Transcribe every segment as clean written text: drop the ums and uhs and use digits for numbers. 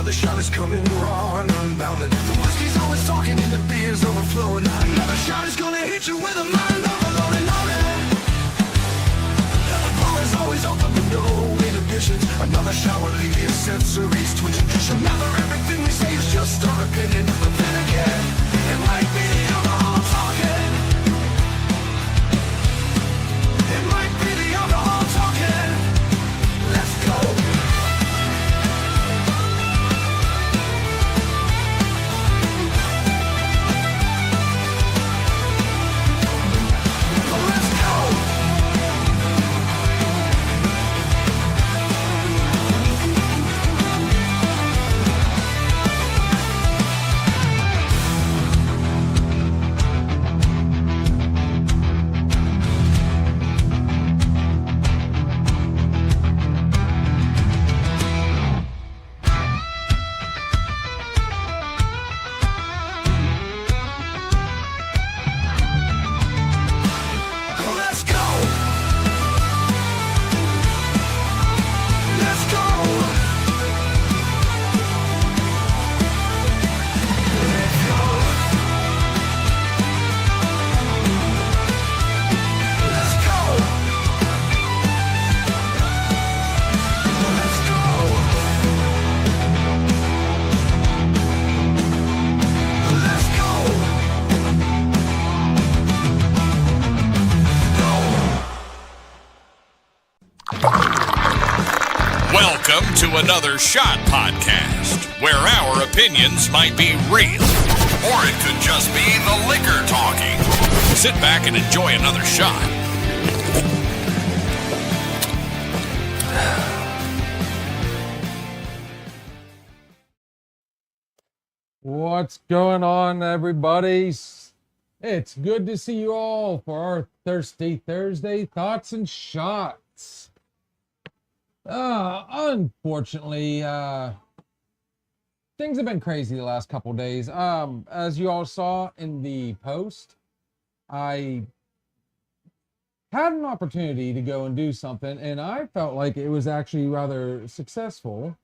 Another shot is coming raw and unbounded. The whiskey's always talking and the beer's overflowing. Another shot is gonna hit you with a mind overloaded on it. The bar is always open with no inhibitions. Another shot will leave your sensories twitching. So never everything we say is just our opinion. But then again, it might be the alcohol talking. It might be the alcohol talking. Let's go. Welcome to another Shot Podcast, where our opinions might be real, or it could just be the liquor talking. Sit back and enjoy another shot. What's going on, everybody? It's good to see you all for our Thirsty Thursday Thoughts and Shots. Unfortunately, things have been crazy the last couple days. As you all saw in the post, I had an opportunity to go and do something, and I felt like it was actually rather successful.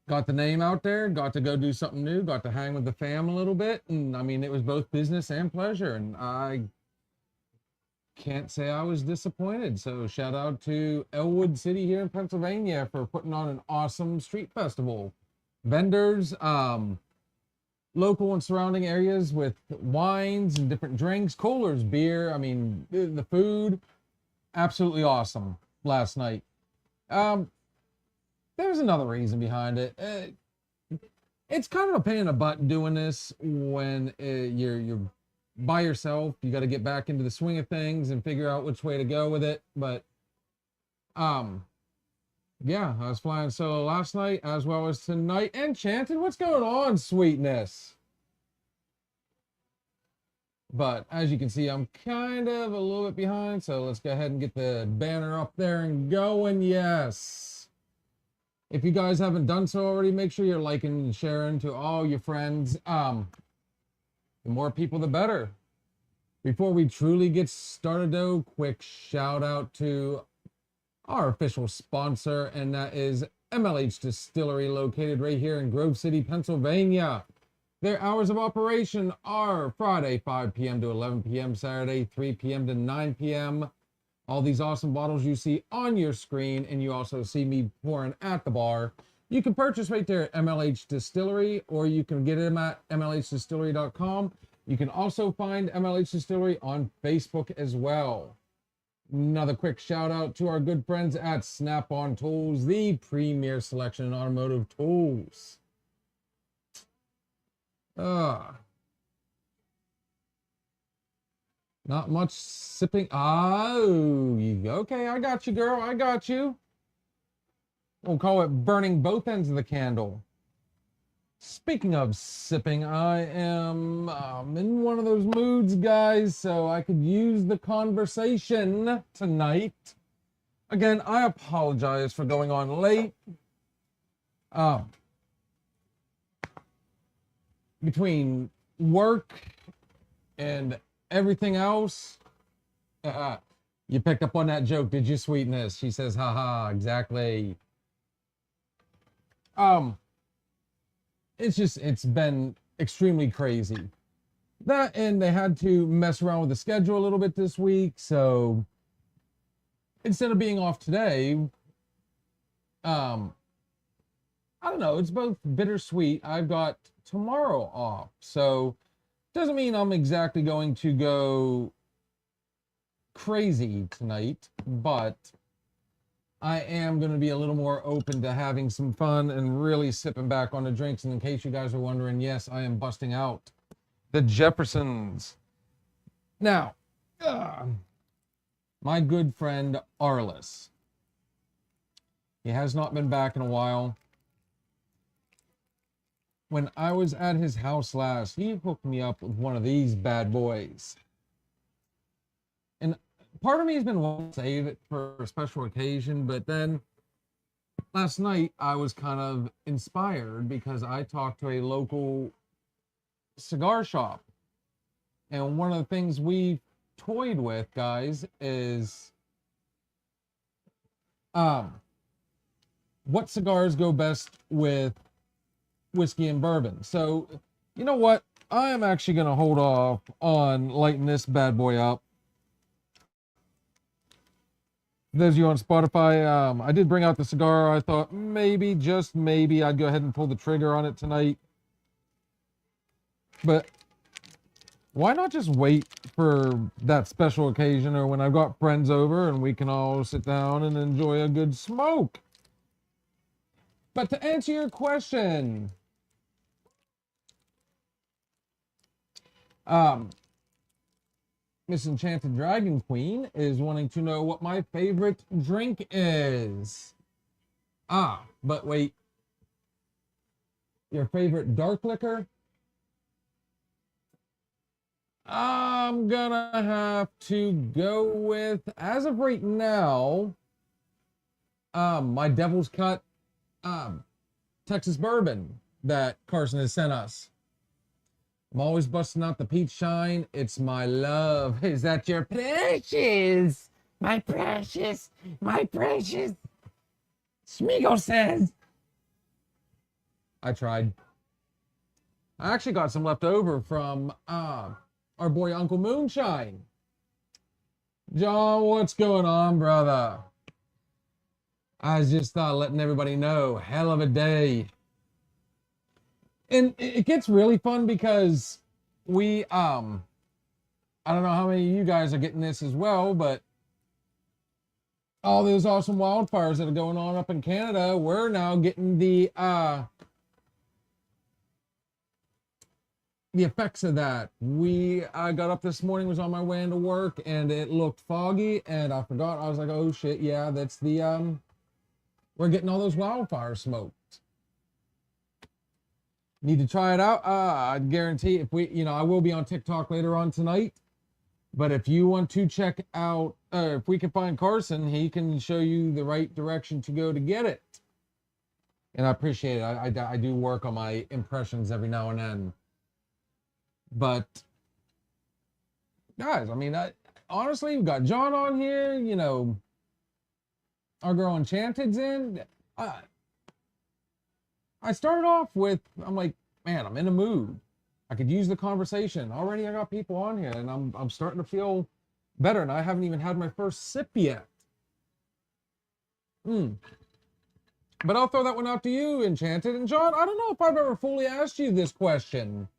Got the name out there, got to go do something new, got to hang with the fam a little bit, and I mean, it was both business and pleasure, and I can't say I was disappointed. So shout out to Elwood City here in Pennsylvania for putting on an awesome street festival. Vendors, local and surrounding areas with wines and different drinks, coolers, beer. I mean, the food, absolutely awesome last night. There's another reason behind it. It's kind of a pain in the butt doing this when you're by yourself. You got to get back into the swing of things and figure out which way to go with it. But yeah, I was flying solo last night as well as tonight. Enchanted, what's going on, sweetness? But as you can see, I'm kind of a little bit behind, so let's go ahead and get the banner up there and going. Yes, if you guys haven't done so already, make sure you're liking and sharing to all your friends. The more people, the better. Before we truly get started, though, quick shout out to our official sponsor, and that is MLH Distillery, located right here in Grove City, Pennsylvania. Their hours of operation are Friday, 5 p.m. to 11 p.m., Saturday, 3 p.m. to 9 p.m. All these awesome bottles you see on your screen, and you also see me pouring at the bar, you can purchase right there at MLH Distillery, or you can get them at mlhdistillery.com. You can also find MLH Distillery on Facebook as well. Another quick shout out to our good friends at Snap-on Tools, the premier selection in automotive tools. Not much sipping. Okay, I got you, girl. I got you. We'll call it burning both ends of the candle. Speaking of sipping, I am in one of those moods, guys, so I could use the conversation tonight. Again, I apologize for going on late. Between work and everything else, you picked up on that joke, did you, sweetness? She says, haha, exactly. It's been extremely crazy. That, and they had to mess around with the schedule a little bit this week, so instead of being off today, I don't know, it's both bittersweet. I've got tomorrow off, so doesn't mean I'm exactly going to go crazy tonight, but I am going to be a little more open to having some fun and really sipping back on the drinks. And in case you guys are wondering, yes, I am busting out the Jeffersons. Now, my good friend Arliss. He has not been back in a while. When I was at his house last, he hooked me up with one of these bad boys. And part of me has been wanting to save it for a special occasion, but then last night I was kind of inspired because I talked to a local cigar shop. And one of the things we toyed with, guys, is what cigars go best with whiskey and bourbon. So, you know what? I am actually going to hold off on lighting this bad boy up. For those of you on Spotify, I did bring out the cigar. I thought maybe, just maybe, I'd go ahead and pull the trigger on it tonight. But why not just wait for that special occasion or when I've got friends over and we can all sit down and enjoy a good smoke? But to answer your question, Miss Enchanted Dragon Queen is wanting to know what my favorite drink is. But wait. Your favorite dark liquor? I'm gonna have to go with, as of right now, my Devil's Cut Texas bourbon that Carson has sent us. I'm always busting out the peach shine. It's my love. Is that your precious? My precious. My precious. Smeagol says. I tried. I actually got some left over from our boy Uncle Moonshine. John, what's going on, brother? I was just letting everybody know. Hell of a day. And it gets really fun because we, I don't know how many of you guys are getting this as well, but all those awesome wildfires that are going on up in Canada, we're now getting the effects of that. I got up this morning, was on my way into work, and it looked foggy, and I forgot. I was like, oh shit, yeah, that's the, we're getting all those wildfires smoked. Need to try it out. I guarantee if I will be on TikTok later on tonight. But if you want to check out, if we can find Carson, he can show you the right direction to go to get it. And I appreciate it. I do work on my impressions every now and then. But guys, I mean, honestly, we've got John on here. Our girl Enchanted's in. I started off with, I'm like, man, I'm in a mood. I could use the conversation. Already I got people on here, and I'm starting to feel better, and I haven't even had my first sip yet. But I'll throw that one out to you, Enchanted. And John, I don't know if I've ever fully asked you this question.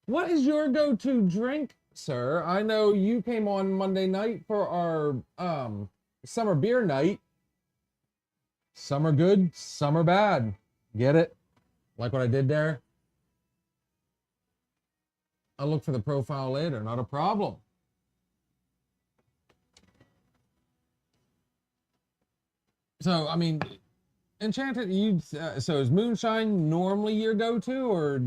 What is your go-to drink, sir? I know you came on Monday night for our summer beer night. Some are good, some are bad. Get it? Like what I did there? I'll look for the profile later, not a problem. So, I mean, Enchanted, so is Moonshine normally your go-to, or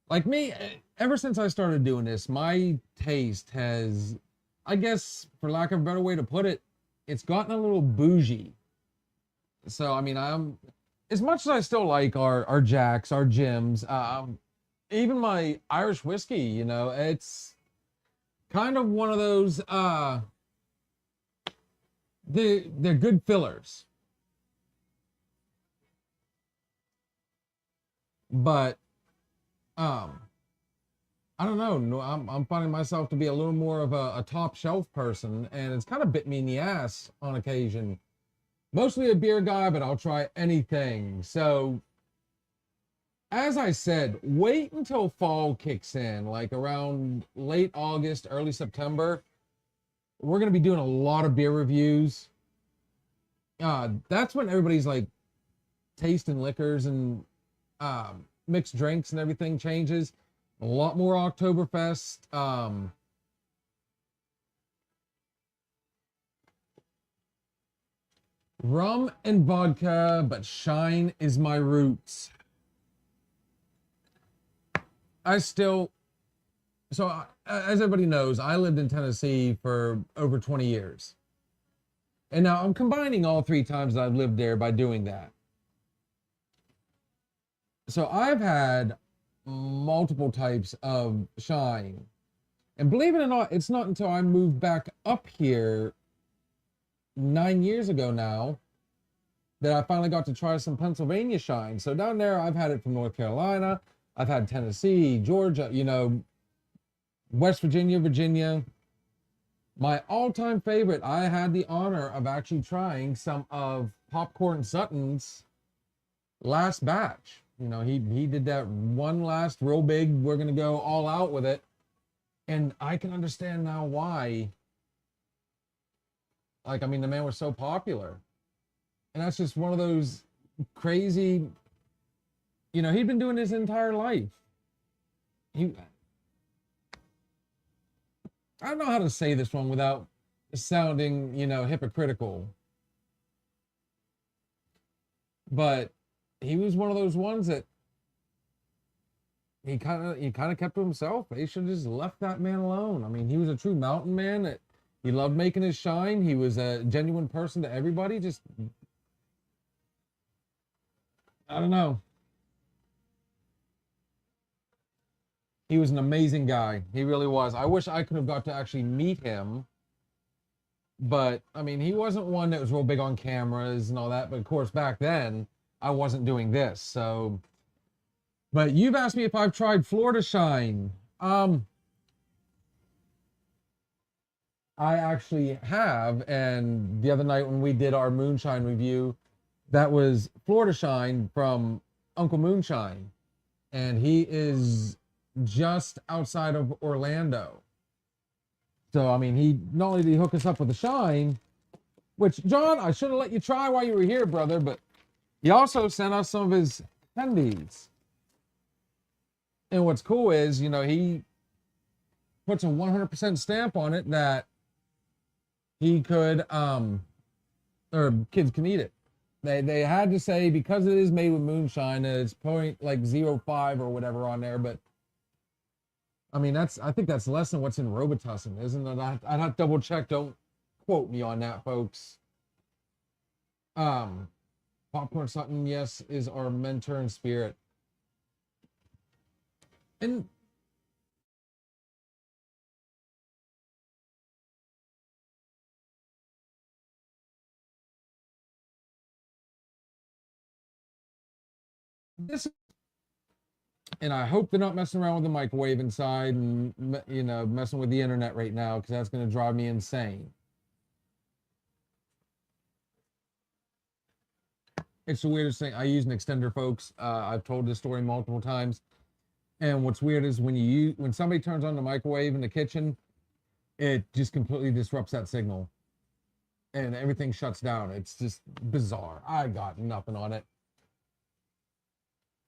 like me, ever since I started doing this, my taste has, I guess, for lack of a better way to put it, it's gotten a little bougie. So, I mean, as much as I still like our Jacks, our Jims, even my Irish whiskey, it's kind of one of those, they're good fillers. But I don't know. No, I'm finding myself to be a little more of a top shelf person, and it's kind of bit me in the ass on occasion. Mostly a beer guy, but I'll try anything. So, as I said, wait until fall kicks in, like around late August, early September. We're going to be doing a lot of beer reviews. That's when everybody's like tasting liquors and mixed drinks and everything changes. A lot more Oktoberfest. Rum and vodka, but shine is my roots. As everybody knows, I lived in Tennessee for over 20 years. And now I'm combining all 3 times that I've lived there by doing that. So I've had multiple types of shine. And believe it or not, it's not until I moved back up here 9 years ago now that I finally got to try some Pennsylvania shine. So down there, I've had it from North Carolina. I've had Tennessee, Georgia, West Virginia, Virginia. My all-time favorite, I had the honor of actually trying some of Popcorn Sutton's last batch. He did that one last real big, we're going to go all out with it. And I can understand now why. The man was so popular. And that's just one of those crazy, he'd been doing his entire life. I don't know how to say this one without sounding, hypocritical. But he was one of those ones that he kind of kept to himself. They should have just left that man alone. He was a true mountain man. He loved making his shine. He was a genuine person to everybody. Just, I don't know. He was an amazing guy. He really was. I wish I could have got to actually meet him. But, he wasn't one that was real big on cameras and all that. But, of course, back then, I wasn't doing this. So, but you've asked me if I've tried Florida Shine. I actually have. And the other night when we did our Moonshine review, that was Florida Shine from Uncle Moonshine. And he is just outside of Orlando. So, he not only did he hook us up with the shine, which, John, I should have let you try while you were here, brother, but he also sent us some of his candies. And what's cool is, he puts a 100% stamp on it that he could, or kids can eat it. They had to say, because it is made with moonshine, it's 0.05 or whatever on there, but I think that's less than what's in Robitussin, isn't it? I'd have to double check. Don't quote me on that, folks. Popcorn Sutton, yes, is our mentor in spirit. And this, and I hope they're not messing around with the microwave inside and, messing with the internet right now, because that's going to drive me insane. It's the weirdest thing. I use an extender, folks. I've told this story multiple times. And what's weird is when somebody turns on the microwave in the kitchen, it just completely disrupts that signal. And everything shuts down. It's just bizarre. I got nothing on it.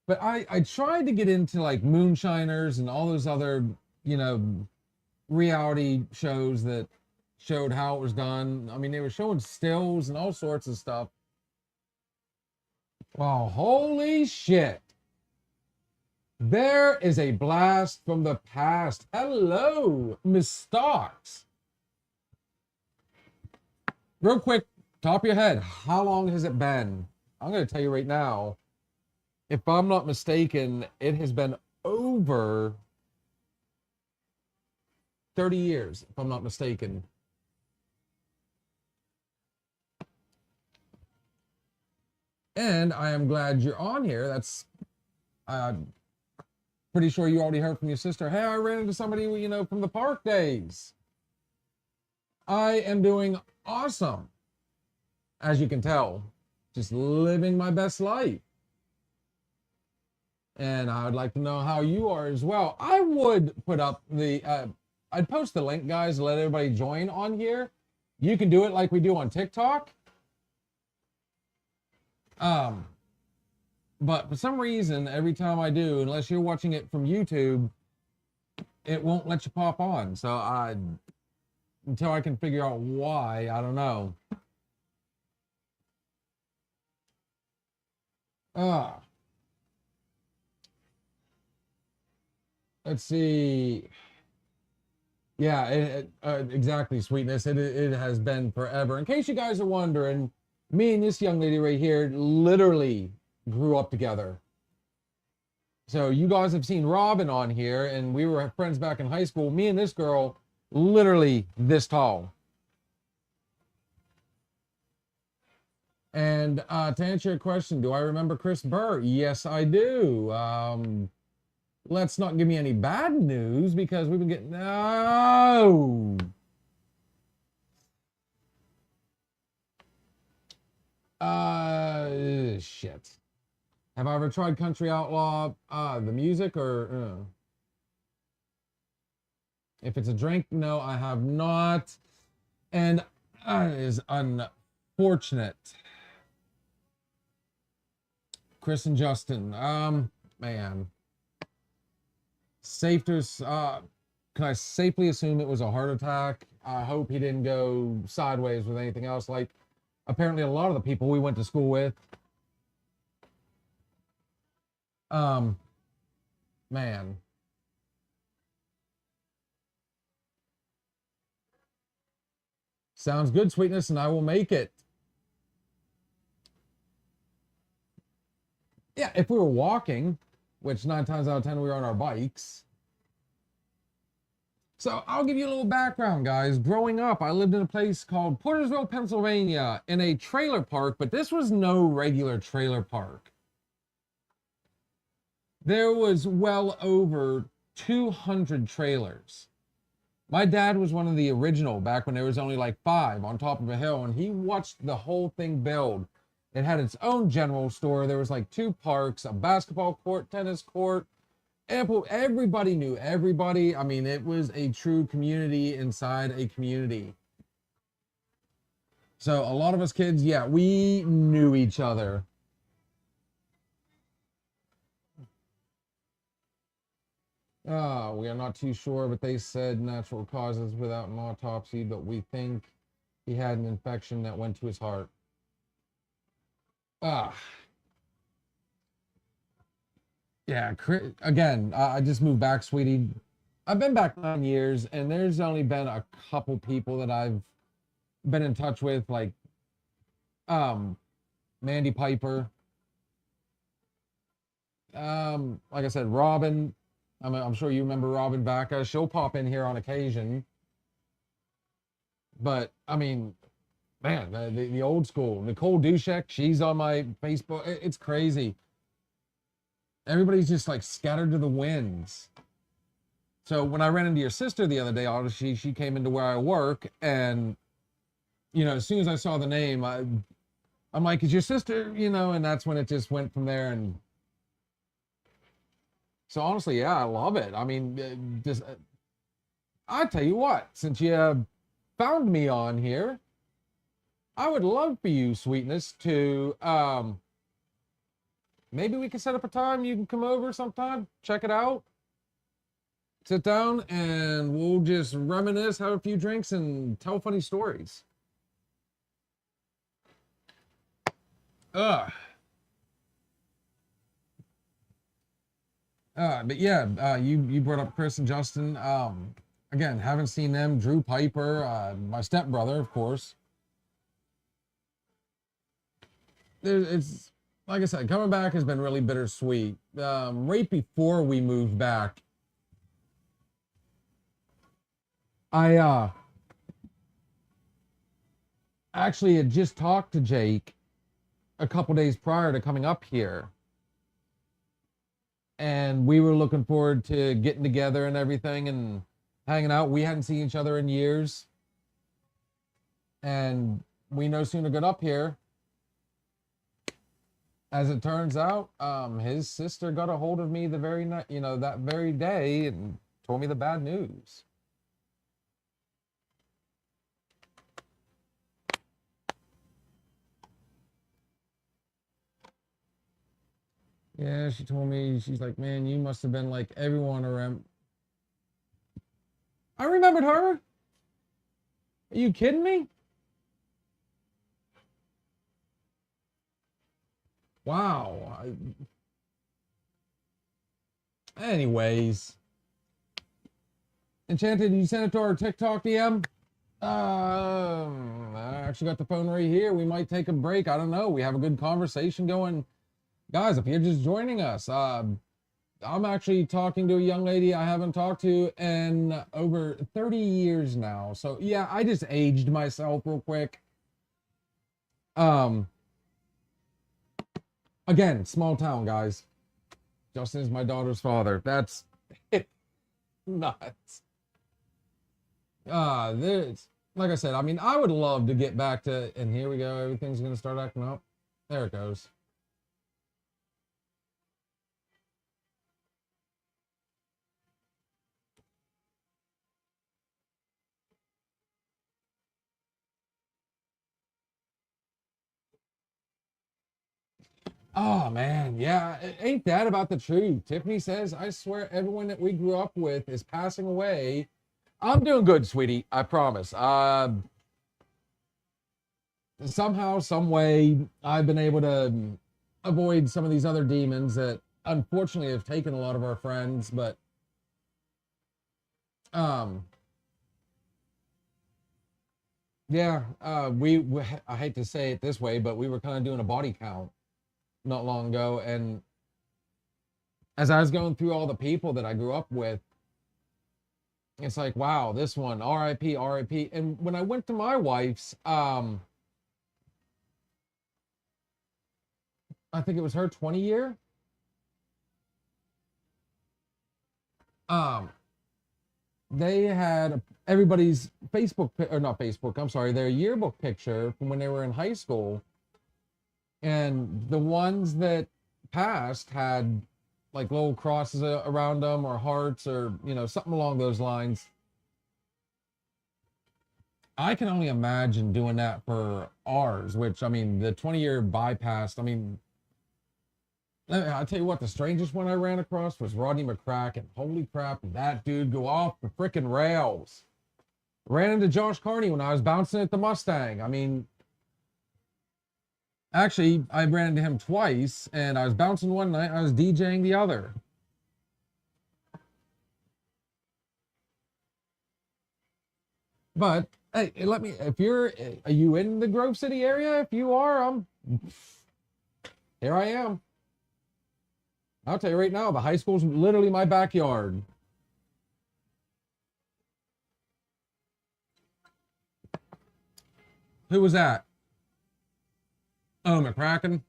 But I tried to get into Moonshiners and all those other, reality shows that showed how it was done. They were showing stills and all sorts of stuff. Well, holy shit. There is a blast from the past. Hello, Miss Starks. Real quick, top of your head, how long has it been? I'm going to tell you right now. If I'm not mistaken, it has been over 30 years, if I'm not mistaken. And I am glad you're on here. Pretty sure you already heard from your sister. Hey, I ran into somebody, from the park days. I am doing awesome. As you can tell, just living my best life. And I would like to know how you are as well. I would put up I'd post the link, guys, to let everybody join on here. You can do it like we do on TikTok. But for some reason, every time I do, unless you're watching it from YouTube, it won't let you pop on. So until I can figure out why, I don't know. Let's see. Yeah, exactly, Sweetness. It has been forever. In case you guys are wondering, me and this young lady right here literally grew up together. So you guys have seen Robin on here, and we were friends back in high school. Me and this girl, literally this tall. And to answer your question, do I remember Chris Burr? Yes, I do. Let's not give me any bad news because we've been getting... No! Shit. Have I ever tried Country Outlaw, the music, or... If it's a drink, no, I have not. And it is unfortunate. Chris and Justin, man. Safe to, can I safely assume it was a heart attack? I hope he didn't go sideways with anything else, like apparently a lot of the people we went to school with. Man. Sounds good, Sweetness, and I will make it. Yeah, if we were walking, which 9 times out of 10 we were on our bikes. So I'll give you a little background, guys. Growing up, I lived in a place called Portersville, Pennsylvania, in a trailer park, but this was no regular trailer park. There was well over 200 trailers. My dad was one of the original back when there was only like 5 on top of a hill, and he watched the whole thing build. It had its own general store. There was like 2 parks, a basketball court, tennis court. Everybody knew everybody. I mean, it was a true community inside a community. So a lot of us kids, yeah, we knew each other. We are not too sure, but they said natural causes without an autopsy, but we think he had an infection that went to his heart. Yeah, again, I just moved back, sweetie. I've been back 9 years, and there's only been a couple people that I've been in touch with, like Mandy Piper. Like I said, Robin. I'm sure you remember Robin Vaca. She'll pop in here on occasion. But, I mean, man, the old school. Nicole Dushek, she's on my Facebook. It's crazy. Everybody's just like scattered to the winds. So when I ran into your sister the other day, obviously she came into where I work, and as soon as I saw the name, I'm like, "Is your sister?" And that's when it just went from there. And so honestly, yeah, I love it. I mean, I tell you what, since you found me on here, I would love for you, Sweetness, to maybe we can set up a time you can come over sometime, check it out, sit down, and we'll just reminisce, have a few drinks, and tell funny stories. But yeah, you brought up Chris and Justin. Again, haven't seen them. Drew Piper, my stepbrother, of course. It's like I said, coming back has been really bittersweet. Right before we moved back, I actually had just talked to Jake a couple days prior to coming up here. and we were looking forward to getting together and everything and hanging out. We hadn't seen each other in years, and we no sooner got up here. As it turns out, his sister got a hold of me the very night, that very day, and told me the bad news. Yeah, she told me, she's like, man, you must have been like everyone around. I remembered her. Are you kidding me? Wow. Anyways. Enchanted, you sent it to our TikTok DM? I actually got the phone right here. We might take a break. I don't know. We have a good conversation going. Guys, if you're just joining us, I'm actually talking to a young lady I haven't talked to in over 30 years now. So yeah, I just aged myself real quick. Again, small town, guys. Justin is my daughter's father. That's nuts. There's, like I said, I mean, I would love to get back to, and here we go. Everything's going to start acting up. There it goes. Oh man, yeah, ain't that about the truth? Tiffany says, I swear everyone that we grew up with is passing away. I'm doing good, sweetie, I promise. Somehow, some way, I've been able to avoid some of these other demons that unfortunately have taken a lot of our friends, but yeah, we I hate to say it this way, but we were kind of doing a body count not long ago, and as I was going through all the people that I grew up with, it's like, wow, this one, RIP, RIP. And when I went to my wife's, I think it was her 20 year. They had everybody's Facebook, or not Facebook, I'm sorry, their yearbook picture from when they were in high school. And the ones that passed had like little crosses around them or hearts or, something along those lines. I can only imagine doing that for ours, which, I mean, the 20-year bypassed, I mean, I'll tell you what, the strangest one I ran across was Rodney McCracken. Holy crap, did that dude go off the freaking rails. Ran into Josh Carney when I was bouncing at the Mustang. I mean, actually, I ran into him twice, and I was bouncing one night, I was DJing the other. But, hey, are you in the Grove City area? If you are, here I am. I'll tell you right now, the high school's literally my backyard. Who was that? Oh, McCracken.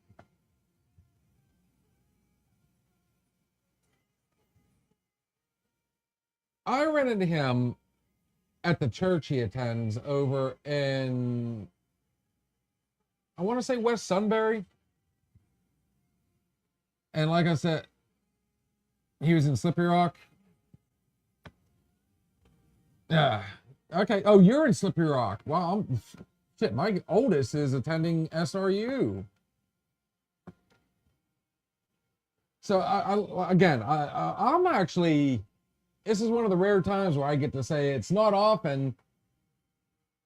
I ran into him at the church he attends over in, I want to say West Sunbury. And like I said, he was in Slippery Rock. Yeah. Okay. Oh, you're in Slippery Rock. Wow. Shit, my oldest is attending SRU. So I'm actually, this is one of the rare times where I get to say it's not often.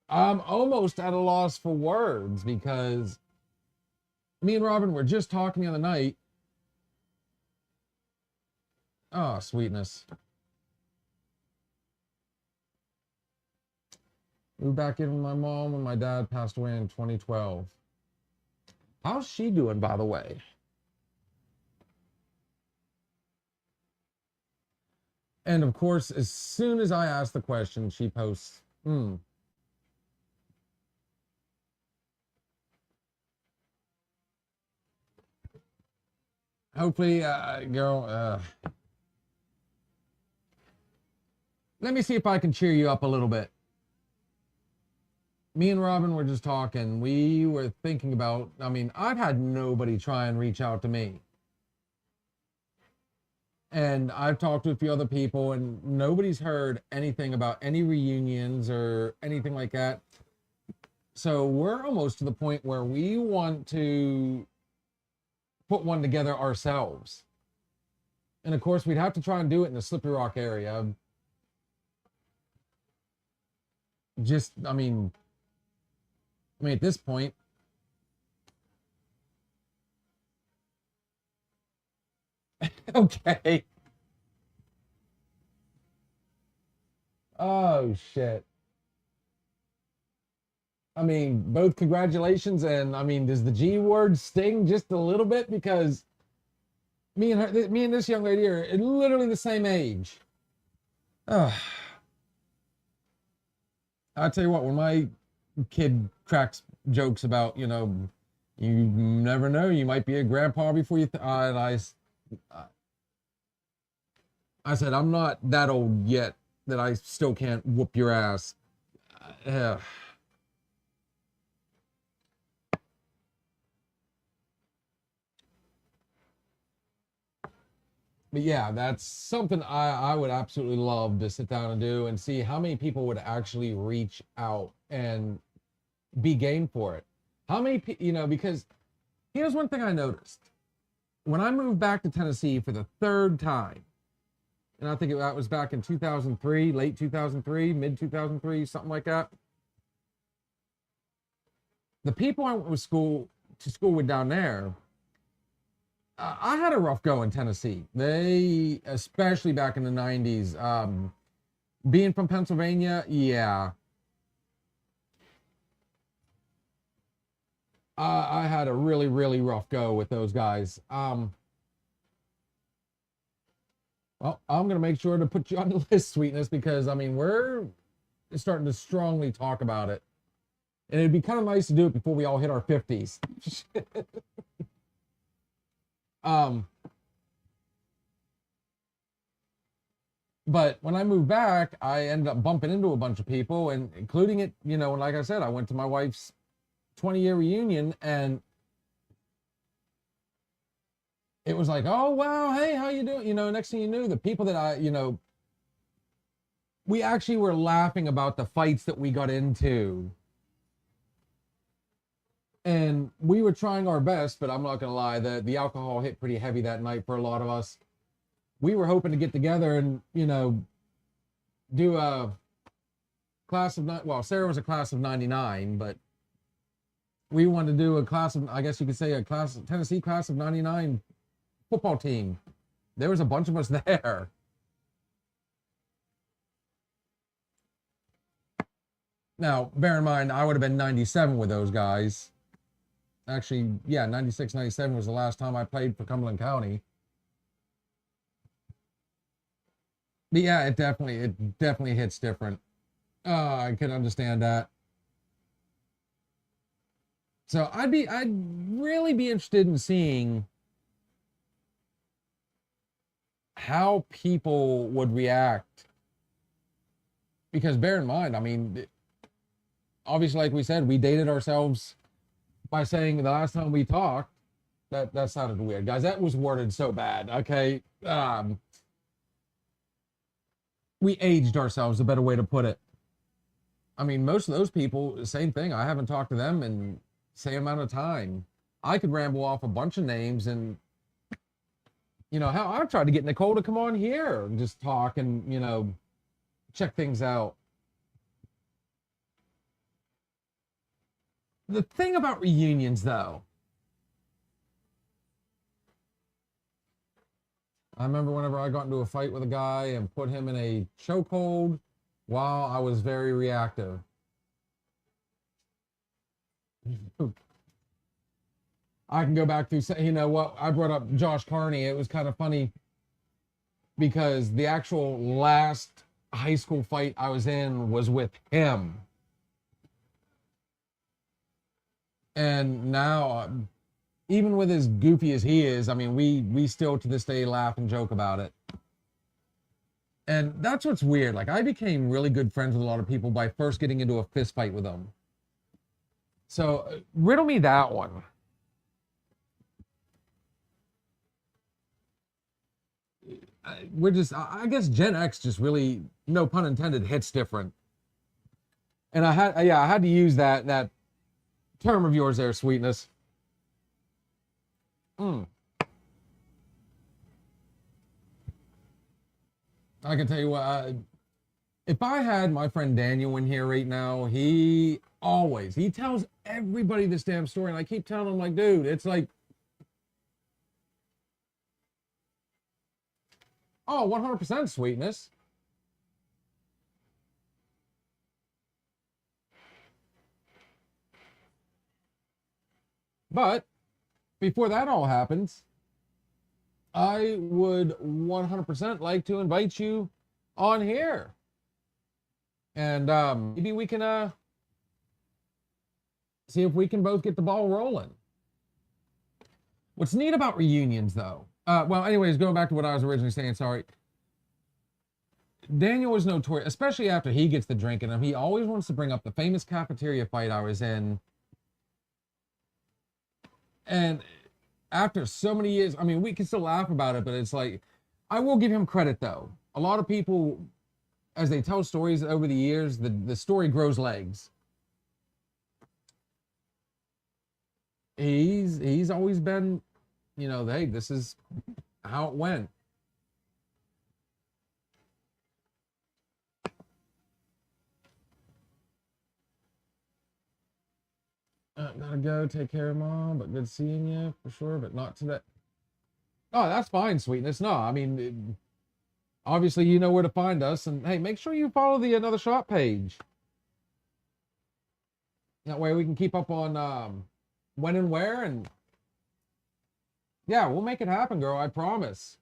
I'm almost at a loss for words because me and Robin were just talking the other night. Oh, sweetness. Moved back in with my mom when my dad passed away in 2012. How's she doing, by the way? And of course, as soon as I ask the question, she posts, hopefully, let me see if I can cheer you up a little bit. Me and Robin were just talking. We were thinking about, I mean, I've had nobody try and reach out to me. And I've talked to a few other people, and nobody's heard anything about any reunions or anything like that. So we're almost to the point where we want to put one together ourselves. And of course, we'd have to try and do it in the Slippery Rock area. Just, I mean, at this point, okay. Oh, shit. I mean, both congratulations, and I mean, does the G word sting just a little bit? Because me and this young lady are literally the same age. I'll tell you what, when my kid cracks jokes about, you never know, you might be a grandpa before you, and I said, I'm not that old yet that I still can't whoop your ass. But yeah, that's something I would absolutely love to sit down and do and see how many people would actually reach out and be game for it. How many, because here's one thing I noticed. When I moved back to Tennessee for the third time, and I think that was back in 2003, late 2003, mid 2003, something like that. The people I went to school with down there, I had a rough go in Tennessee. They, especially back in the 90s, being from Pennsylvania, yeah. I had a really, really rough go with those guys. Well, I'm going to make sure to put you on the list, Sweetness, because, I mean, we're starting to strongly talk about it. And it'd be kind of nice to do it before we all hit our 50s. But when I moved back, I ended up bumping into a bunch of people, and including it, and like I said, I went to my wife's 20-year reunion, and it was like, oh, wow, hey, how you doing? Next thing you knew, the people that we actually were laughing about the fights that we got into. And we were trying our best, but I'm not going to lie, the alcohol hit pretty heavy that night for a lot of us. We were hoping to get together and, do a class of, well, Sarah was a class of 99, but we wanted to do a class of, I guess you could say Tennessee class of 99 football team. There was a bunch of us there. Now, bear in mind, I would have been 97 with those guys. Actually, yeah, 96, 97 was the last time I played for Cumberland County. But yeah, it definitely hits different. I can understand that. So I'd really be interested in seeing how people would react. Because bear in mind, I mean, obviously, like we said, we dated ourselves by saying the last time we talked. That sounded weird, guys. That was worded so bad. Okay. We aged ourselves, a better way to put it. I mean, most of those people, same thing. I haven't talked to them in same amount of time. I could ramble off a bunch of names, and how I've tried to get Nicole to come on here and just talk and check things out. The thing about reunions, though, I remember whenever I got into a fight with a guy and put him in a chokehold while I was very reactive. I can go back through, what, I brought up Josh Carney. It was kind of funny because the actual last high school fight I was in was with him. And now, even with as goofy as he is, I mean, we still to this day laugh and joke about it. And that's what's weird. Like, I became really good friends with a lot of people by first getting into a fist fight with them. So, riddle me that one. I guess Gen X just really, no pun intended, hits different. And I had to use that term of yours there, Sweetness. I can tell you what, if I had my friend Daniel in here right now, he tells everybody this damn story, and I keep telling him, like, dude, it's like, oh, 100% Sweetness. But before that all happens, I would 100% like to invite you on here. And maybe we can see if we can both get the ball rolling. What's neat about reunions, though, well, anyways, going back to what I was originally saying, sorry. Daniel was notorious, especially after he gets the drink in him. He always wants to bring up the famous cafeteria fight I was in. And after so many years, I mean, we can still laugh about it, but it's like, I will give him credit, though. A lot of people, as they tell stories over the years, the story grows legs. He's always been, you know, hey, this is how it went. Gotta go take care of Mom, but good seeing you for sure, but not today. Oh, that's fine, Sweetness. No, I mean, obviously you know where to find us, and hey, make sure you follow the Another Shot page. That way we can keep up on when and where, and yeah, we'll make it happen, girl. I promise.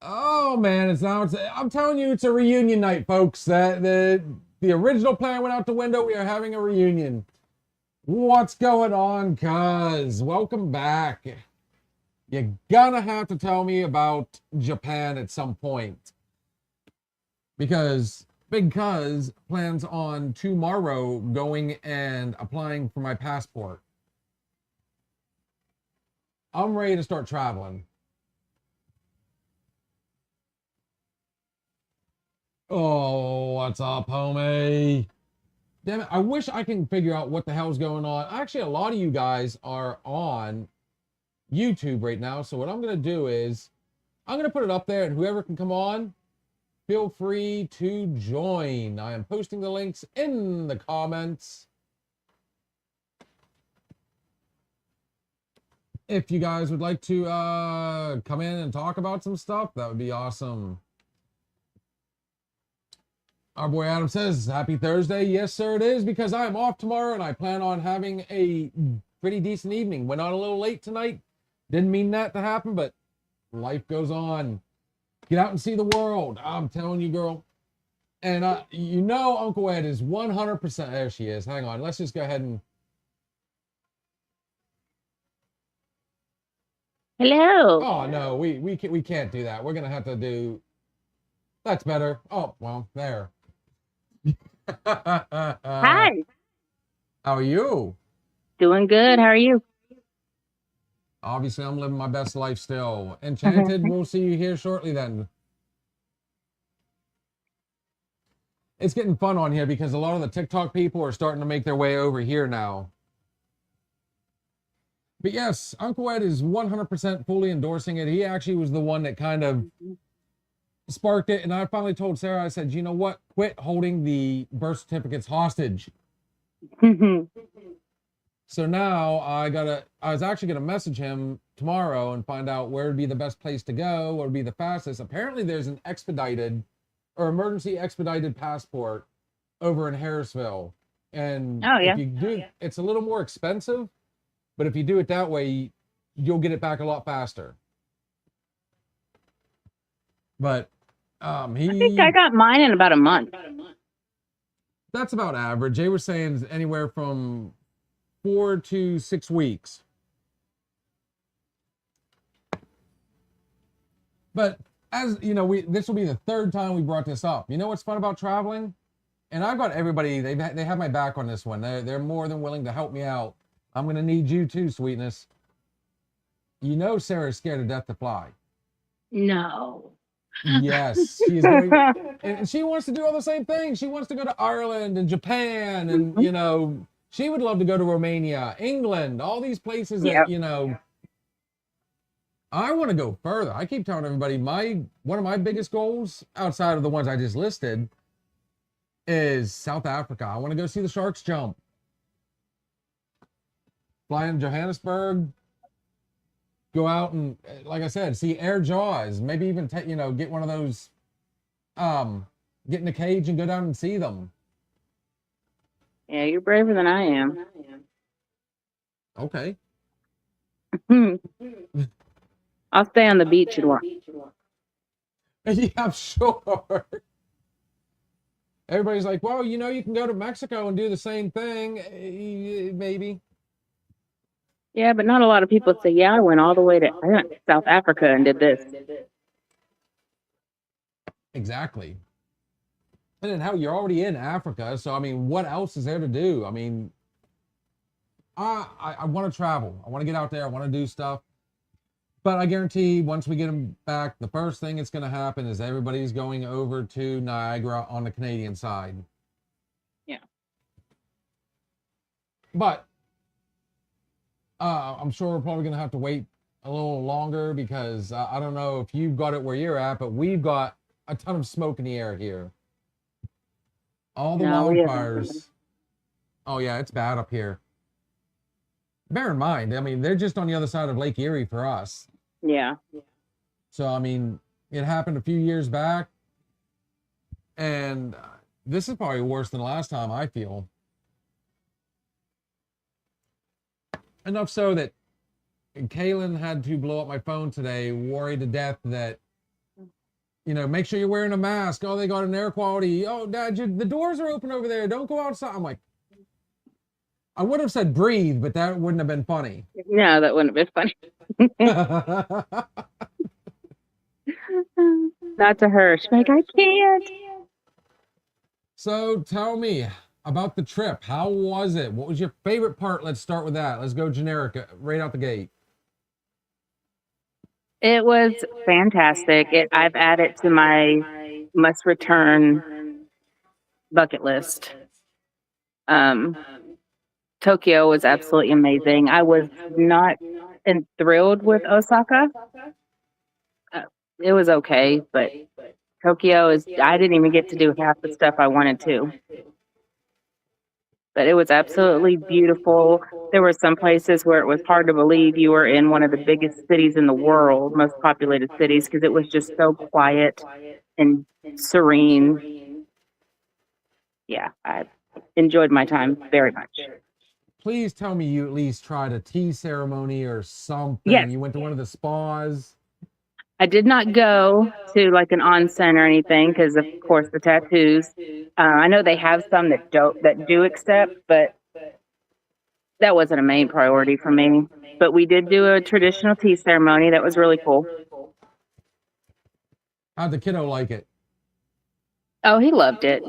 Oh man, I'm telling you, it's a reunion night, folks. The original plan went out the window. We are having a reunion. What's going on, cuz? Welcome back. You're gonna have to tell me about Japan at some point. Because Big Cuz plans on tomorrow going and applying for my passport. I'm ready to start traveling. Oh, what's up, homie? Damn it, I wish I can figure out what the hell's going on. Actually, a lot of you guys are on YouTube right now, so what I'm going to do is I'm going to put it up there, and whoever can come on, feel free to join. I am posting the links in the comments. If you guys would like to come in and talk about some stuff, that would be awesome. Our boy Adam says, happy Thursday. Yes, sir, it is, because I am off tomorrow and I plan on having a pretty decent evening. Went on a little late tonight. Didn't mean that to happen, but life goes on. Get out and see the world. I'm telling you, girl. And you know Uncle Ed is 100%. There she is. Hang on. Let's just go ahead and... Hello. Oh, no, we can't do that. We're going to have to do... That's better. Oh, well, there. Hi. How are you? Doing good. How are you? Obviously, I'm living my best life still. Enchanted, we'll see you here shortly then. It's getting fun on here because a lot of the TikTok people are starting to make their way over here now. But yes, Uncle Ed is 100% fully endorsing it. He actually was the one that kind of sparked it, and I finally told Sarah, I said, you know what, quit holding the birth certificates hostage. So now I was actually gonna message him tomorrow and find out where would be the best place to go, what would be the fastest. Apparently there's an expedited or emergency expedited passport over in Harrisville, and if you do, it's a little more expensive, but if you do it that way, you'll get it back a lot faster. But I think I got mine in about a month. That's about average. They were saying anywhere from 4 to 6 weeks. But as you know, this will be the third time we brought this up. You know what's fun about traveling? And I've got everybody, they have my back on this one. They're more than willing to help me out. I'm going to need you too, sweetness. You know Sarah's scared to death to fly. No. Yes, she's going, and she wants to do all the same things. She wants to go to Ireland and Japan, and you know, she would love to go to Romania, England, all these places that you know. I want to go further. I keep telling everybody one of my biggest goals outside of the ones I just listed is South Africa. I want to go see the sharks jump. Fly in Johannesburg. Go out and, like I said, see air jaws. Maybe even get one of those, get in a cage and go down and see them. Yeah, you're braver than I am. Okay. I'll stay on the beach and watch. Yeah, I'm sure. Everybody's like, well, you know, you can go to Mexico and do the same thing. Maybe. Yeah, but not a lot of people say, yeah, I went to South Africa and did this. Exactly. And then how you're already in Africa, so I mean, what else is there to do? I mean, I want to travel. I want to get out there. I want to do stuff. But I guarantee once we get them back, the first thing that's going to happen is everybody's going over to Niagara on the Canadian side. Yeah. But I'm sure we're probably going to have to wait a little longer because I don't know if you've got it where you're at, but we've got a ton of smoke in the air here. All the wildfires. Oh, yeah, it's bad up here. Bear in mind, I mean, they're just on the other side of Lake Erie for us. Yeah. So, I mean, it happened a few years back. And this is probably worse than last time, I feel. Enough so that Kaylin had to blow up my phone today, worried to death that, you know, make sure you're wearing a mask. Oh, they got an air quality. Oh, Dad, the doors are open over there. Don't go outside. I'm like, I would have said breathe, but that wouldn't have been funny. No, that wouldn't have been funny. Not to her. She's like, I can't. So tell me about the trip. How was it? What was your favorite part? Let's start with that. Let's go generic right out the gate. It was fantastic. I've added to my must return bucket list. Tokyo was absolutely amazing. I was not thrilled with Osaka. It was okay, but Tokyo I didn't even get to do half the stuff I wanted to. But it was absolutely beautiful. There were some places where it was hard to believe you were in one of the biggest cities in the world, most populated cities, because it was just so quiet and serene. Yeah, I enjoyed my time very much. Please tell me you at least tried a tea ceremony or something. Yes. You went to one of the spas. I did not go to like an onsen or anything because, of course, the tattoos. I know they have some that do accept, but that wasn't a main priority for me. But we did do a traditional tea ceremony. That was really cool. How'd the kiddo like it? Oh, he loved it.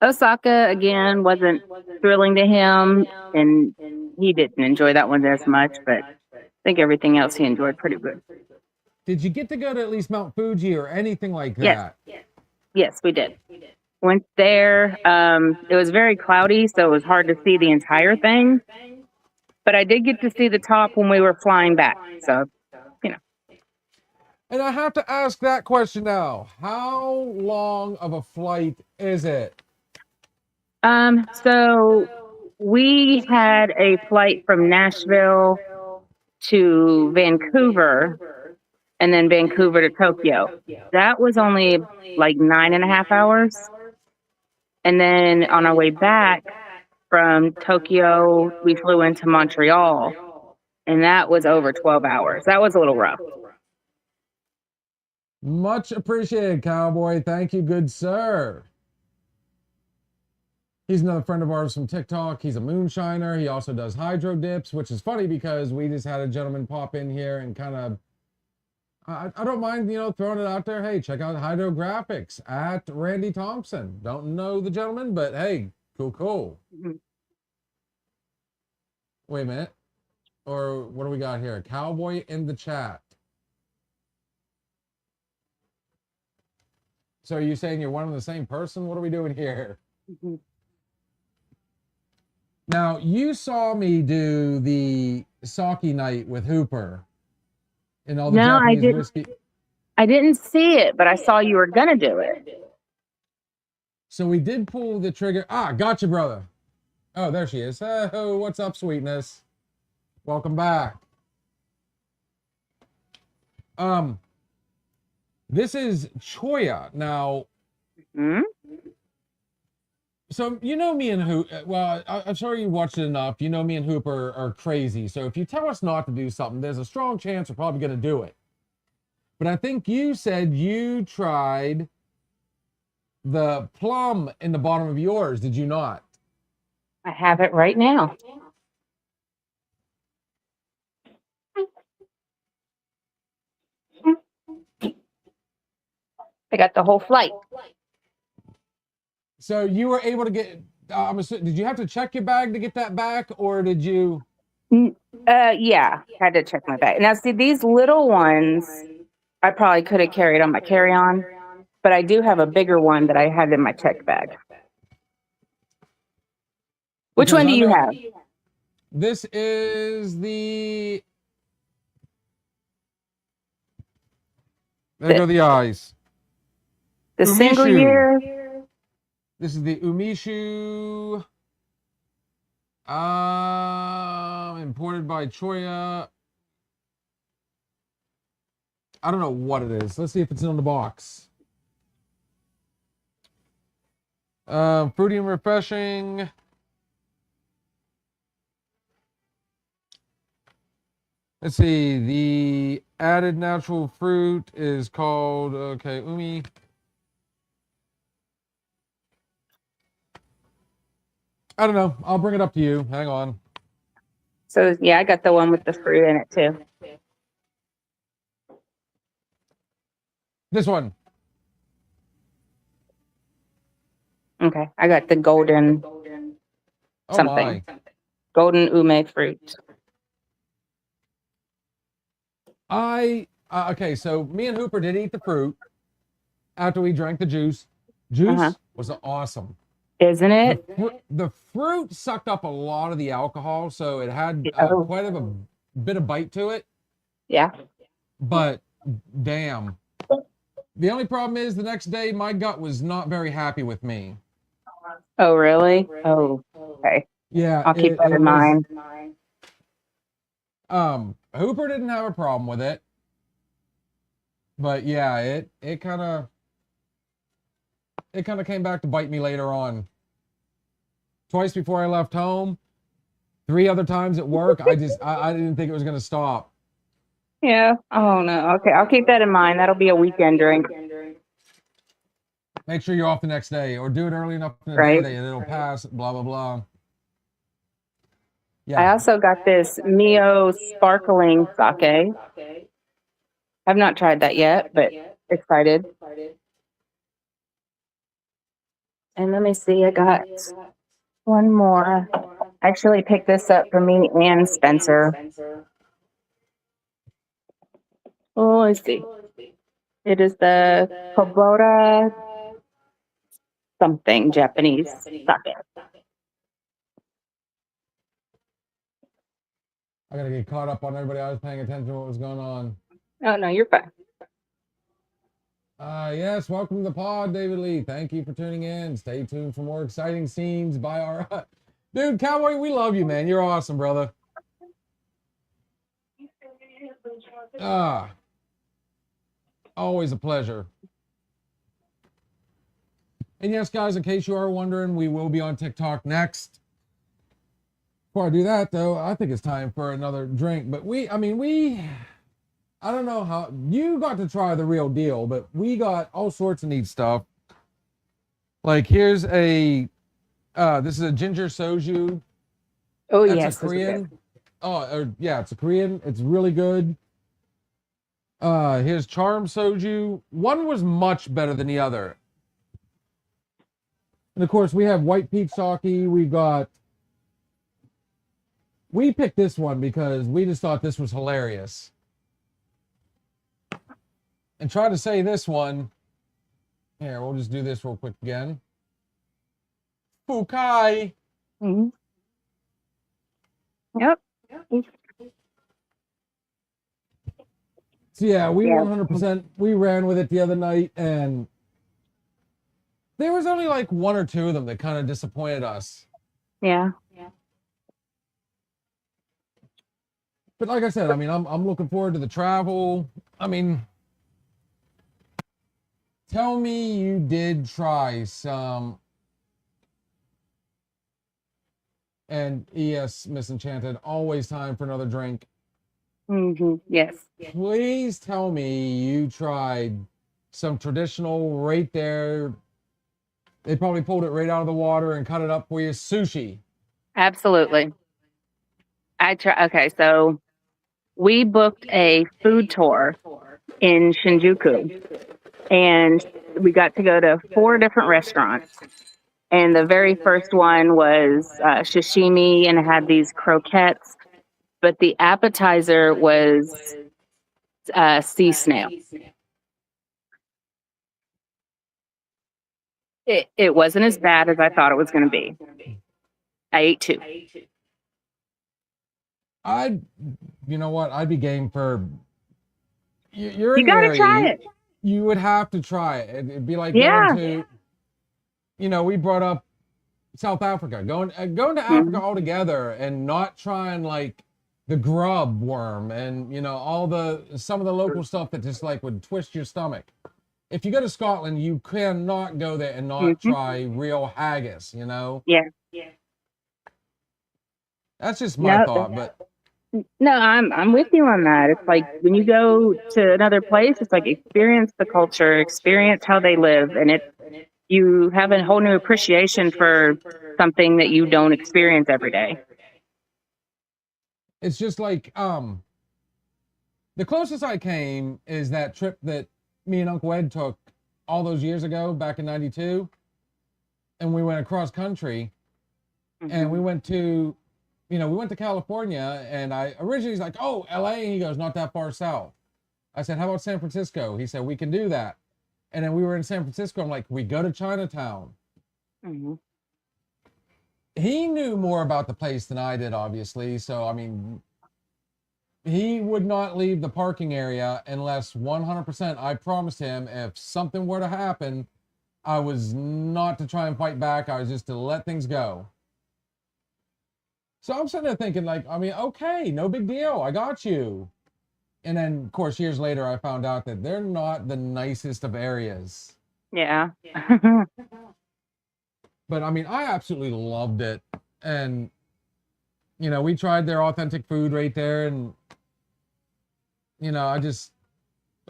Osaka, again, wasn't thrilling to him, and he didn't enjoy that one as much, but I think everything else he enjoyed pretty good. Did you get to go to at least Mount Fuji or anything like that? Yes, we did. Went there. It was very cloudy, so it was hard to see the entire thing, but I did get to see the top when we were flying back, so, you know. And I have to ask that question now. How long of a flight is it? So we had a flight from Nashville to Vancouver and then Vancouver to Tokyo. That was only like 9.5 hours. And then on our way back from Tokyo, we flew into Montreal, and that was over 12 hours. That was a little rough. Much appreciated, Cowboy. Thank you, good sir. He's another friend of ours from TikTok. He's a moonshiner. He also does hydro dips, which is funny because we just had a gentleman pop in here and kind of, I don't mind, throwing it out there. Hey, check out Hydrographics at Randy Thompson. Don't know the gentleman, but hey, cool. Mhm. Wait a minute. Or what do we got here? Cowboy in the chat. So are you saying you're one and the same person? What are we doing here? Mhm. Now, you saw me do the sake night with Hooper and all the No, I Japanese didn't. whiskey. I didn't see it, but I saw you were gonna do it. So we did pull the trigger. Ah, gotcha, brother. Oh, there she is. Oh, what's up, sweetness? Welcome back. This is Choya. Now, Hmm? so me and Hooper, well, I'm sure you watched it enough. Me and Hooper are crazy. So if you tell us not to do something, there's a strong chance we're probably going to do it. But I think you said you tried the plum in the bottom of yours, did you not? I have it right now. I got the whole flight. So you were able to get, did you have to check your bag to get that back, or did you? Yeah, had to check my bag. Now, see, these little ones, I probably could have carried on my carry-on, but I do have a bigger one that I had in my check bag. Which Because one do I you know- have? This is the. There go the eyes. The single Umishu. year? This is the Umishu. Imported by Choya. I don't know what it is. Let's see if it's in the box. Fruity and refreshing. Let's see. The added natural fruit is called, Umi. I don't know. I'll bring it up to you. Hang on. So, yeah, I got the one with the fruit in it, too. This one. Okay, I got the golden Oh something. my. Golden ume fruit. Okay, so me and Hooper did eat the fruit after we drank the juice. Juice Uh-huh. was awesome. Isn't it? The fruit sucked up a lot of the alcohol, so it had Oh. quite a bit of bite to it. Yeah. But damn, the only problem is the next day my gut was not very happy with me. Oh, really? Oh, okay. Yeah, I'll keep that in mind. Hooper didn't have a problem with it, but yeah, it kind of came back to bite me later on. Twice before I left home, 3 other times at work. I didn't think it was gonna stop. Yeah. Oh, no. Okay, I'll keep that in mind. That'll be a weekend drink. Make sure you're off the next day, or do it early enough in the Right. day and it'll pass. Blah blah blah. I Yeah. also got this Mio sparkling sake. I've not tried that yet, but excited. And let me see, I got one more. I actually picked this up for me and Spencer. Oh, let's see. It is the Kubota something Japanese sake. I gotta get caught up on everybody. I was paying attention to what was going on. Oh, no, you're fine. Yes, welcome to the pod, David Lee. Thank you for tuning in. Stay tuned for more exciting scenes by our dude, Cowboy. We love you, man. You're awesome, brother. Always a pleasure. And yes, guys, in case you are wondering, we will be on TikTok next. Before I do that, though, I think it's time for another drink. But I don't know how you got to try the real deal, but we got all sorts of neat stuff. Like here's a This is a ginger soju. Oh That's yes, a those are good. Korean. Yeah, it's a Korean. It's really good. Here's charm soju. One was much better than the other. And of course, we have white peach sake. We picked this one because we just thought this was hilarious. And try to say this one. Here, we'll just do this real quick again. Fukai. Mhm. Yep. So yeah, we Yeah. 100%, we ran with it the other night, and there was only like one or two of them that kind of disappointed us. Yeah. But like I said, I mean, I'm looking forward to the travel. I mean, tell me you did try some. And yes, Miss Enchanted, always time for another drink. Yes. Please tell me you tried some traditional right there. They probably pulled it right out of the water and cut it up for you. Sushi. Absolutely. Okay, so we booked a food tour in Shinjuku, and we got to go to 4 different restaurants. And the very first one was sashimi, and it had these croquettes, but the appetizer was sea snail. It wasn't as bad as I thought it was going to be. I ate 2. You know what? I'd be game for. You're You in the gotta area, try it. You would have to try it. It'd be like Yeah. going to. You know, we brought up South Africa, going to Mm-hmm. Africa altogether, and not trying like the grub worm and some of the local stuff that just like would twist your stomach. If you go to Scotland, you cannot go there and not try real haggis. Yeah. That's just my No, thought, but. No, I'm with you on that. It's like when you go to another place, it's like experience the culture, experience how they live, and you have a whole new appreciation for something that you don't experience every day. It's just like the closest I came is that trip that me and Uncle Ed took all those years ago, back in '92, and we went across country, and we went to, we went to California, and I originally was like, oh, LA, and he goes, not that far south. I said, how about San Francisco? He said, we can do that. And then we were in San Francisco. I'm like, we go to Chinatown. He knew more about the place than I did, obviously. So, I mean, he would not leave the parking area unless 100% I promised him if something were to happen, I was not to try and fight back. I was just to let things go. So I'm sitting there thinking like, I mean, okay, no big deal. I got you. And then, of course, years later, I found out that they're not the nicest of areas. Yeah. But I mean, I absolutely loved it. And, we tried their authentic food right there. And, I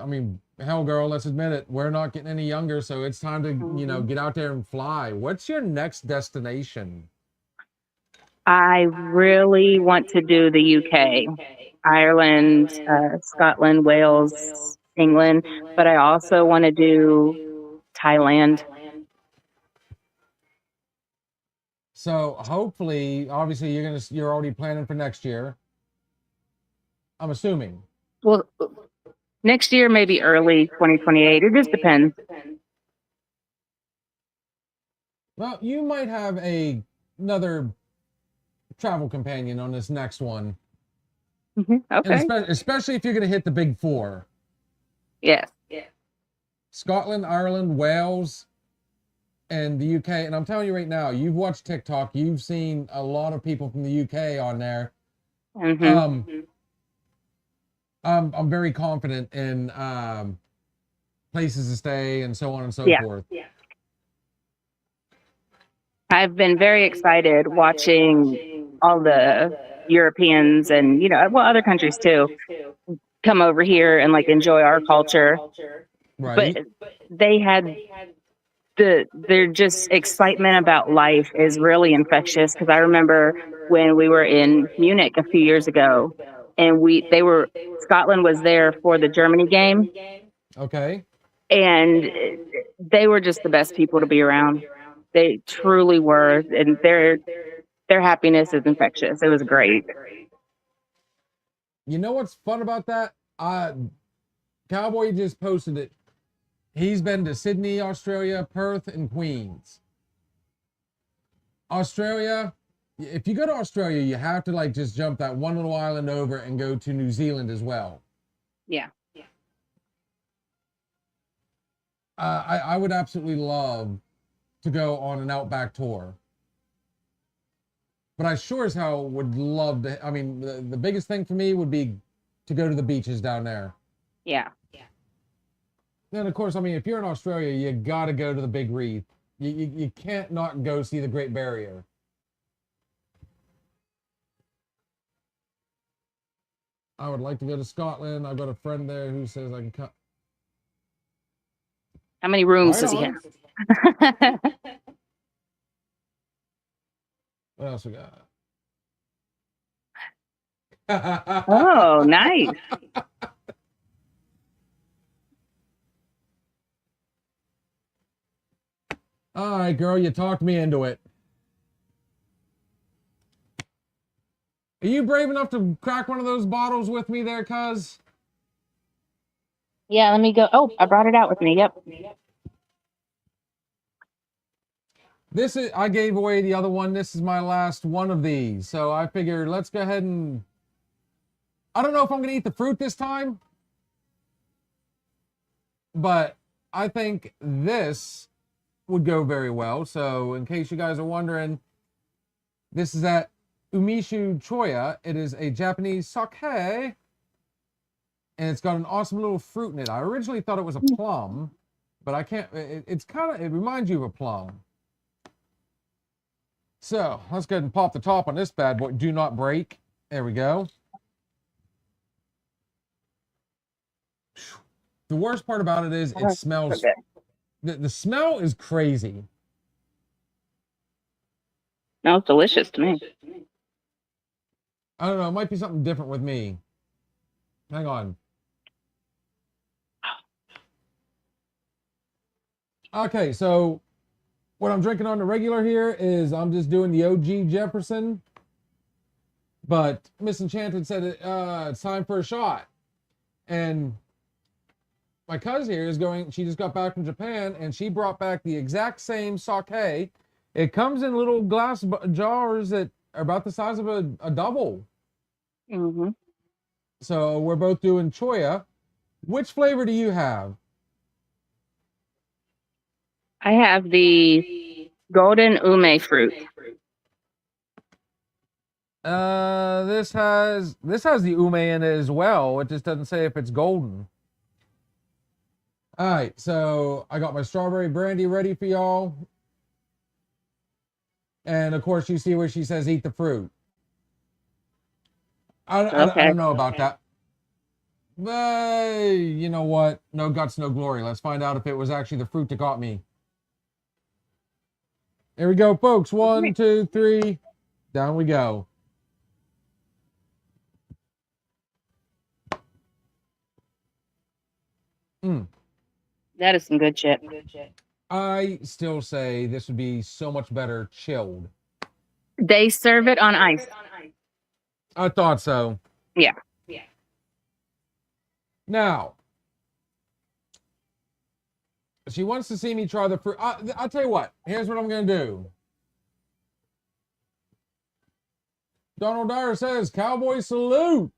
mean, hell, girl, let's admit it. We're not getting any younger. So it's time to, get out there and fly. What's your next destination? I really want to do the UK, Ireland, Scotland, Wales, England, but I also want to do Thailand. So hopefully, obviously, you're already planning for next year. I'm assuming. Well, next year, maybe early 2028. It just depends. Well, you might have another travel companion on this next one. Okay. And especially if you're going to hit the big 4. Yes. Scotland, Ireland, Wales, and the UK. And I'm telling you right now, you've watched TikTok. You've seen a lot of people from the UK on there. I'm very confident in places to stay and so on and so forth. Yeah. I've been very excited watching all the Europeans and, other countries too, come over here and like enjoy our culture. Right. But they had their just excitement about life is really infectious. Because I remember when we were in Munich a few years ago, and Scotland was there for the Germany game, Okay. and they were just the best people to be around. They truly were, and their happiness is infectious. It was great. You know what's fun about that? Cowboy just posted it. He's been to Sydney, Australia, Perth, and Queens. Australia, if you go to Australia, you have to like just jump that one little island over and go to New Zealand as well. Yeah. I would absolutely love to go on an Outback tour. But I sure as hell would love to. I mean, the biggest thing for me would be to go to the beaches down there. Yeah. Then, of course, I mean, if you're in Australia, you got to go to the Big Reef. You can't not go see the Great Barrier. I would like to go to Scotland. I've got a friend there who says I can come. How many rooms does he Right have? What else we got? Oh, nice. All right, girl, you talked me into it. Are you brave enough to crack one of those bottles with me there, cuz? Yeah, let me go. Oh, I brought it out with me. Yep. This is, I gave away the other one. This is my last one of these. So I figured let's go ahead and, I don't know if I'm going to eat the fruit this time, but I think this would go very well. So in case you guys are wondering, this is at Umeshu Choya. It is a Japanese sake, and it's got an awesome little fruit in it. I originally thought it was a plum, but I can't, it's kind of, it reminds you of a plum. So let's go ahead and pop the top on this bad boy. Do not break. There we go. The worst part about it is it smells, the smell is crazy. Smells delicious to me. I don't know. It might be something different with me. Hang on. Okay, so what I'm drinking on the regular here is I'm just doing the OG Jefferson. But Miss Enchanted said it's time for a shot. And my cousin here is going, she just got back from Japan and she brought back the exact same sake. It comes in little glass jars that are about the size of a double. Mm-hmm. So we're both doing Choya. Which flavor do you have? I have the golden ume fruit. This has the ume in it as well. It just doesn't say if it's golden. All right, so I got my strawberry brandy ready for y'all. And of course, you see where she says eat the fruit. I don't know about that. But you know what? No guts, no glory. Let's find out if it was actually the fruit that got me. Here we go, folks. 1, 2, 3. Down we go. That is some good shit. I still say this would be so much better chilled. They serve it on ice. I thought so. Yeah. Now, she wants to see me try the fruit. I'll tell you what. Here's what I'm going to do. Donald Dyer says, Cowboy salute.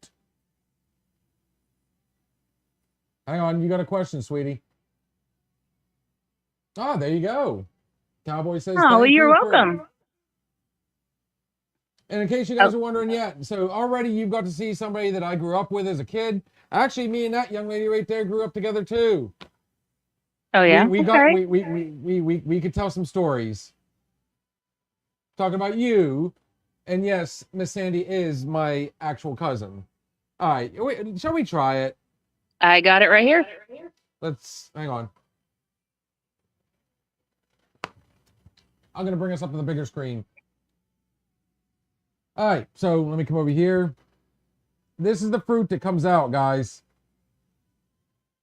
Hang on. You got a question, sweetie. Ah, there you go. Cowboy says, Oh, well, thank you're you for- welcome. And in case you guys are wondering, so already you've got to see somebody that I grew up with as a kid. Actually, me and that young lady right there grew up together too. Oh yeah. We could tell some stories. Talking about you, and yes, Miss Sandy is my actual cousin. All right, shall we try it? I got it right here. Let's hang on. I'm going to bring us up to the bigger screen. All right, so let me come over here. This is the fruit that comes out, guys.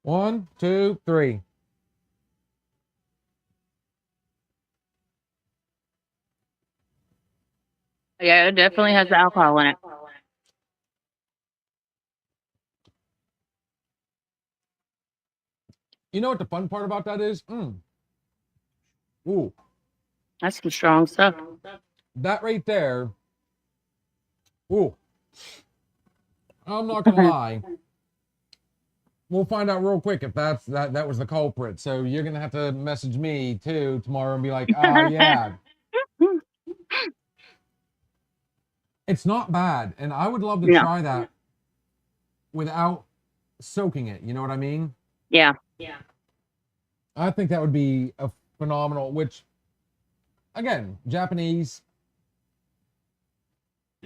1, 2, 3. Yeah, it definitely has alcohol in it. You know what the fun part about that is? Ooh, That's some strong stuff. that right there. Ooh. I'm not gonna lie. We'll find out real quick if that was the culprit. So you're gonna have to message me too tomorrow and be like, yeah. It's not bad, and I would love to No. try that without soaking it. You know what I mean? Yeah. I think that would be a phenomenal. Which, again, Japanese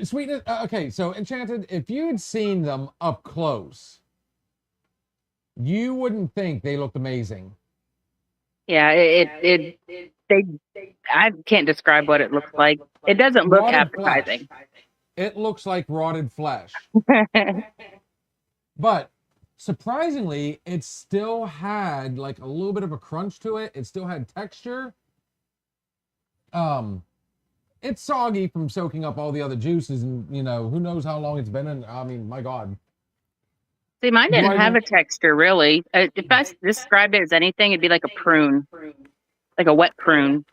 sweetness. Okay, so Enchanted. If you had seen them up close, you wouldn't think they looked amazing. Yeah, I can't describe what it looks like. It doesn't look Rotted appetizing. flesh. It looks like rotted flesh. But surprisingly, it still had like a little bit of a crunch to it. It still had texture. It's soggy from soaking up all the other juices, and who knows how long it's been in. I mean, my God. See, mine didn't Right. have a texture really. If I described it as anything, it'd be like a prune, like a wet prune.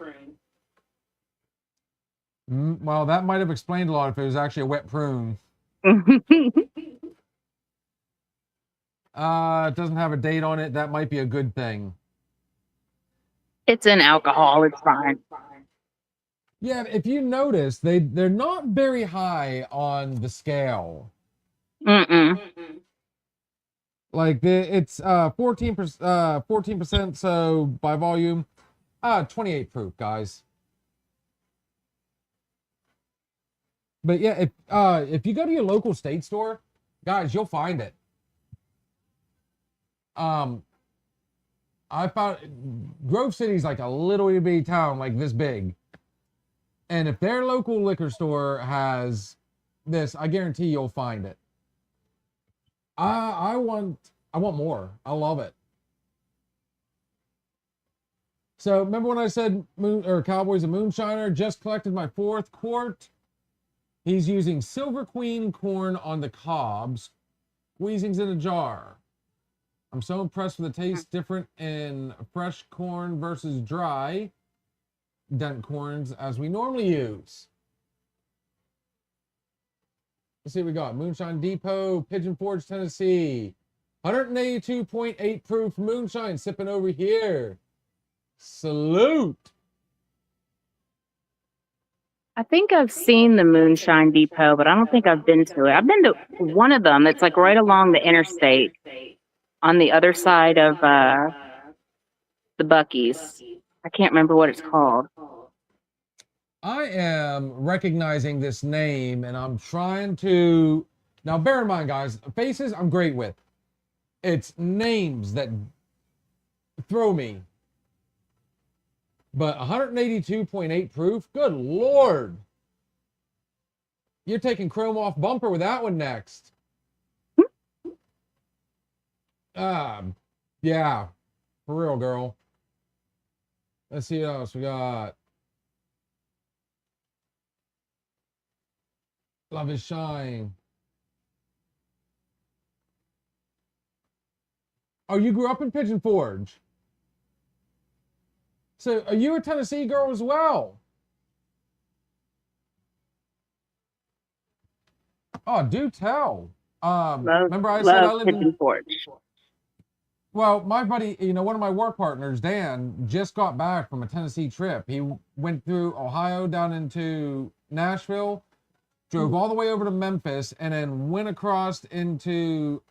Well, that might have explained a lot if it was actually a wet prune. It doesn't have a date on it. That might be a good thing. It's in alcohol. It's fine. Yeah, if you notice, they're not very high on the scale. Mm-mm. Like it's 14%, so by volume, 28 proof, guys. But yeah, if you go to your local state store, guys, you'll find it. I found Grove City's like a little bitty town, like this big. And if their local liquor store has this, I guarantee you'll find it. I want more. I love it. So remember when I said Cowboys and Moonshiner just collected my 4th quart? He's using Silver Queen corn on the cobs, squeezings in a jar. I'm so impressed with the taste different in fresh corn versus dry dent corns as we normally use. Let's see what we got. Moonshine Depot, Pigeon Forge, Tennessee. 182.8 proof moonshine sipping over here. Salute. I think I've seen the Moonshine Depot, but I don't think I've been to it. I've been to one of them that's like right along the interstate on the other side of the Buc-ee's. I can't remember what it's called. I am recognizing this name and I'm trying to... Now, bear in mind, guys, faces I'm great with. It's names that throw me. But 182.8 proof? Good Lord. You're taking chrome off bumper with that one next. Yeah. For real, girl. Let's see what else we got. Love is Shine. Oh, you grew up in Pigeon Forge. So, are you a Tennessee girl as well? Oh, do tell. Remember I said I lived in Pigeon Forge. Well, my buddy, one of my work partners, Dan, just got back from a Tennessee trip. He went through Ohio down into Nashville, drove all the way over to Memphis, and then went across into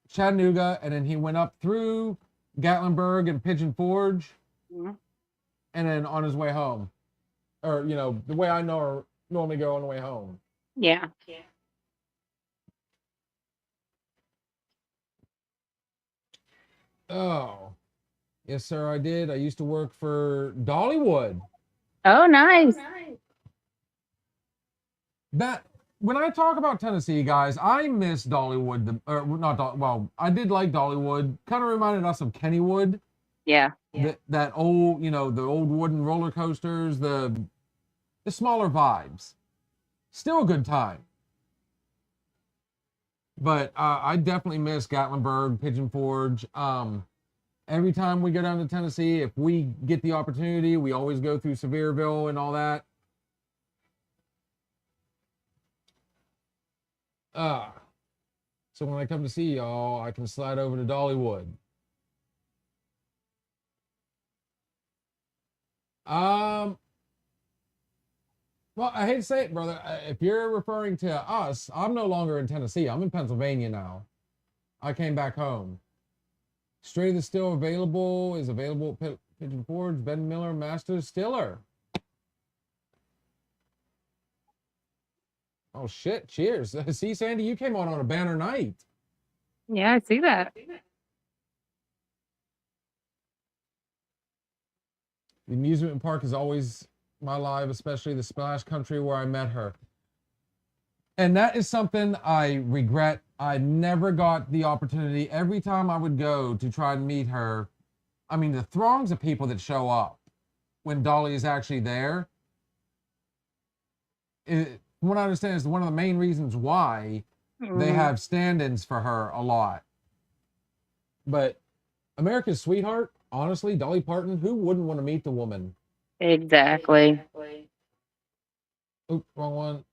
Chattanooga, and then he went up through Gatlinburg and Pigeon Forge, and then on his way home. Or, the way I normally go on the way home. Yeah. Oh, Yes, sir, I did. I used to work for Dollywood. Oh, nice. That when I talk about Tennessee, guys, I miss Dollywood. Or not well, I did like Dollywood. Kind of reminded us of Kennywood. Yeah. That old, the old wooden roller coasters, the smaller vibes. Still a good time. But I definitely miss Gatlinburg, Pigeon Forge. Every time we go down to Tennessee, if we get the opportunity, we always go through Sevierville and all that. So when I come to see y'all, I can slide over to Dollywood. Well, I hate to say it, brother. If you're referring to us, I'm no longer in Tennessee. I'm in Pennsylvania now. I came back home. Straight is still available. Is available at Pigeon Forge, Ben Miller, Master Stiller. Oh shit! Cheers. See, Sandy, you came on a banner night. Yeah, I see that. The amusement park is always my life, especially the Splash Country where I met her. And that is something I regret. I never got the opportunity. Every time I would go to try and meet her, I mean, the throngs of people that show up when Dolly is actually there, from what I understand, is one of the main reasons why they have stand-ins for her a lot. But America's sweetheart, honestly, Dolly Parton, who wouldn't want to meet the woman? Exactly. Oop, wrong one.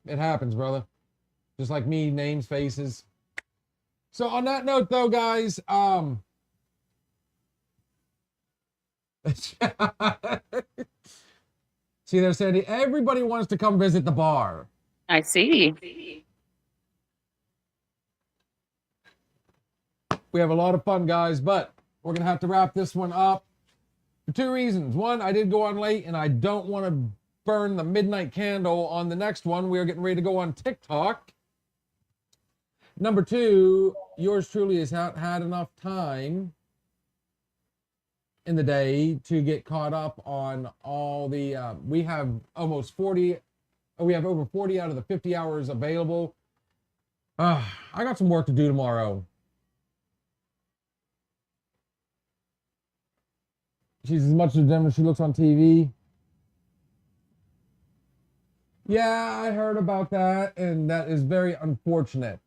It happens, brother. Just like me, names, faces. So on that note, though, guys, see there, Sandy. Everybody wants to come visit the bar. I see. We have a lot of fun, guys, but we're gonna have to wrap this one up for two reasons. One, I did go on late, and I don't want to burn the midnight candle on the next one. We are getting ready to go on TikTok. Number two, yours truly has had enough time in the day to get caught up on all the, we have almost 40, we have over 40 out of the 50 hours available. I got some work to do tomorrow. She's as much of a as she looks on TV. Yeah, I heard about that, and that is very unfortunate.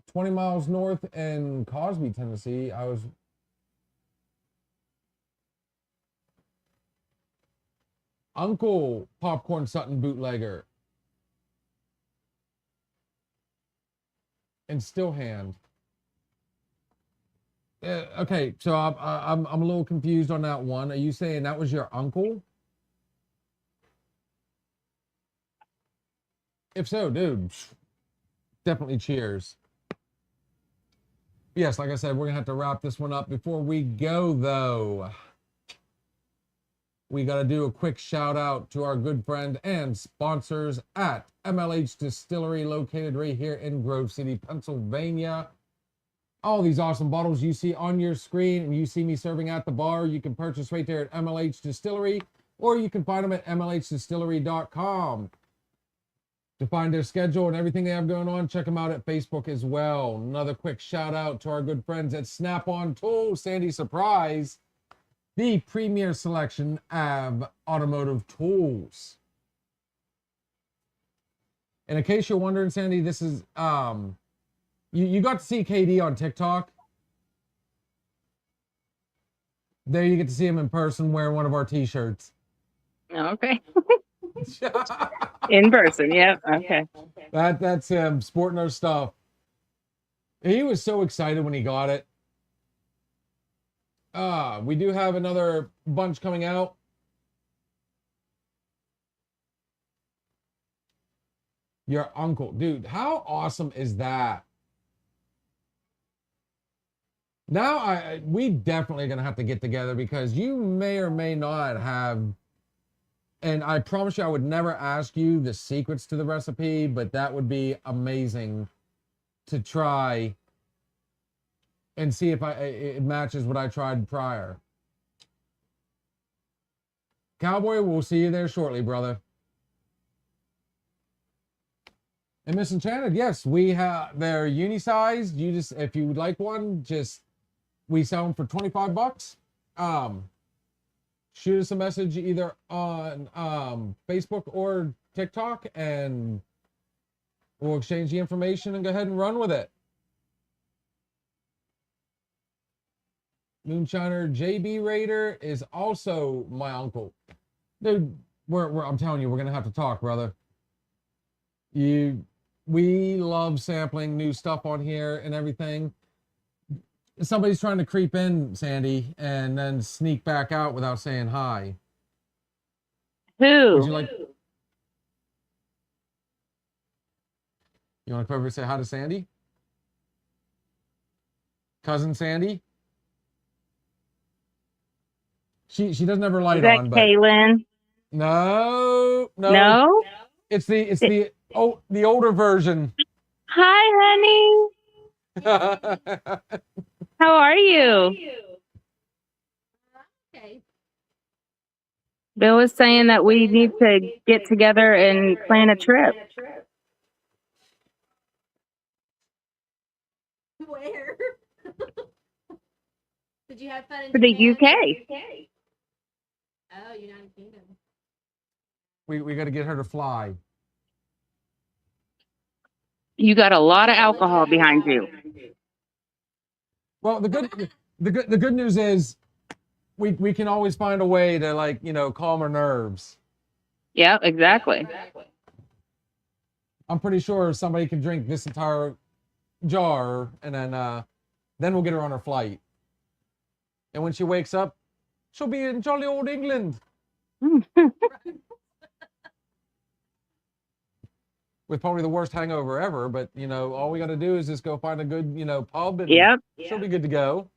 "20 miles north in Cosby, Tennessee, I was..." Uncle Popcorn Sutton bootlegger. And Stillhand. Okay, so I'm a little confused on that one. Are you saying that was your uncle? If so, dude, definitely cheers. Yes, like I said, we're gonna have to wrap this one up. Before we go, though, we got to do a quick shout out to our good friend and sponsors at MLH Distillery, located right here in Grove City, Pennsylvania. All these awesome bottles you see on your screen and you see me serving at the bar, you can purchase right there at MLH Distillery, or you can find them at mlhdistillery.com. To find their schedule and everything they have going on, check them out at Facebook as well. Another quick shout out to our good friends at Snap-on Tools, Sandy Surprise, the premier selection of automotive tools. And in case you're wondering, Sandy, this is, you got to see KD on TikTok. There you get to see him in person wearing one of our t-shirts. Okay. In person, yeah. Okay. That's him sporting our stuff. He was so excited when he got it. We do have another bunch coming out. Your uncle, dude, how awesome is that? Now we definitely gonna have to get together, because you may or may not have And I promise you, I would never ask you the secrets to the recipe, but that would be amazing to try and see if it matches what I tried prior. Cowboy, we'll see you there shortly, brother. And Miss Enchanted, yes, we have, they're uni-sized. You just, if you would like one, just, we sell them for 25 bucks. Shoot us a message either on Facebook or TikTok, and we'll exchange the information and go ahead and run with it. Moonshiner JB Raider is also my uncle. Dude, I'm telling you, we're gonna have to talk, brother. We love sampling new stuff on here and everything. Somebody's trying to creep in, Sandy, and then sneak back out without saying hi. Who? Would you like? You want to come over and say hi to Sandy? Cousin Sandy? She doesn't have her Is light that on, but Kaylin? no. No? It's the older version. Hi, honey. How are you? Okay. Bill was saying that we need to get together and plan a trip. Where? Did you have fun in For the Japan? UK. Oh, United Kingdom. We got to get her to fly. You got a lot of alcohol behind you. Well, the good news is we can always find a way to, like, you know, calm her nerves. Yeah, exactly. I'm pretty sure somebody can drink this entire jar, and then we'll get her on her flight. And when she wakes up, she'll be in jolly old England with probably the worst hangover ever. But, you know, all we got to do is just go find a good, you know, pub, and Yep. she'll be good to go.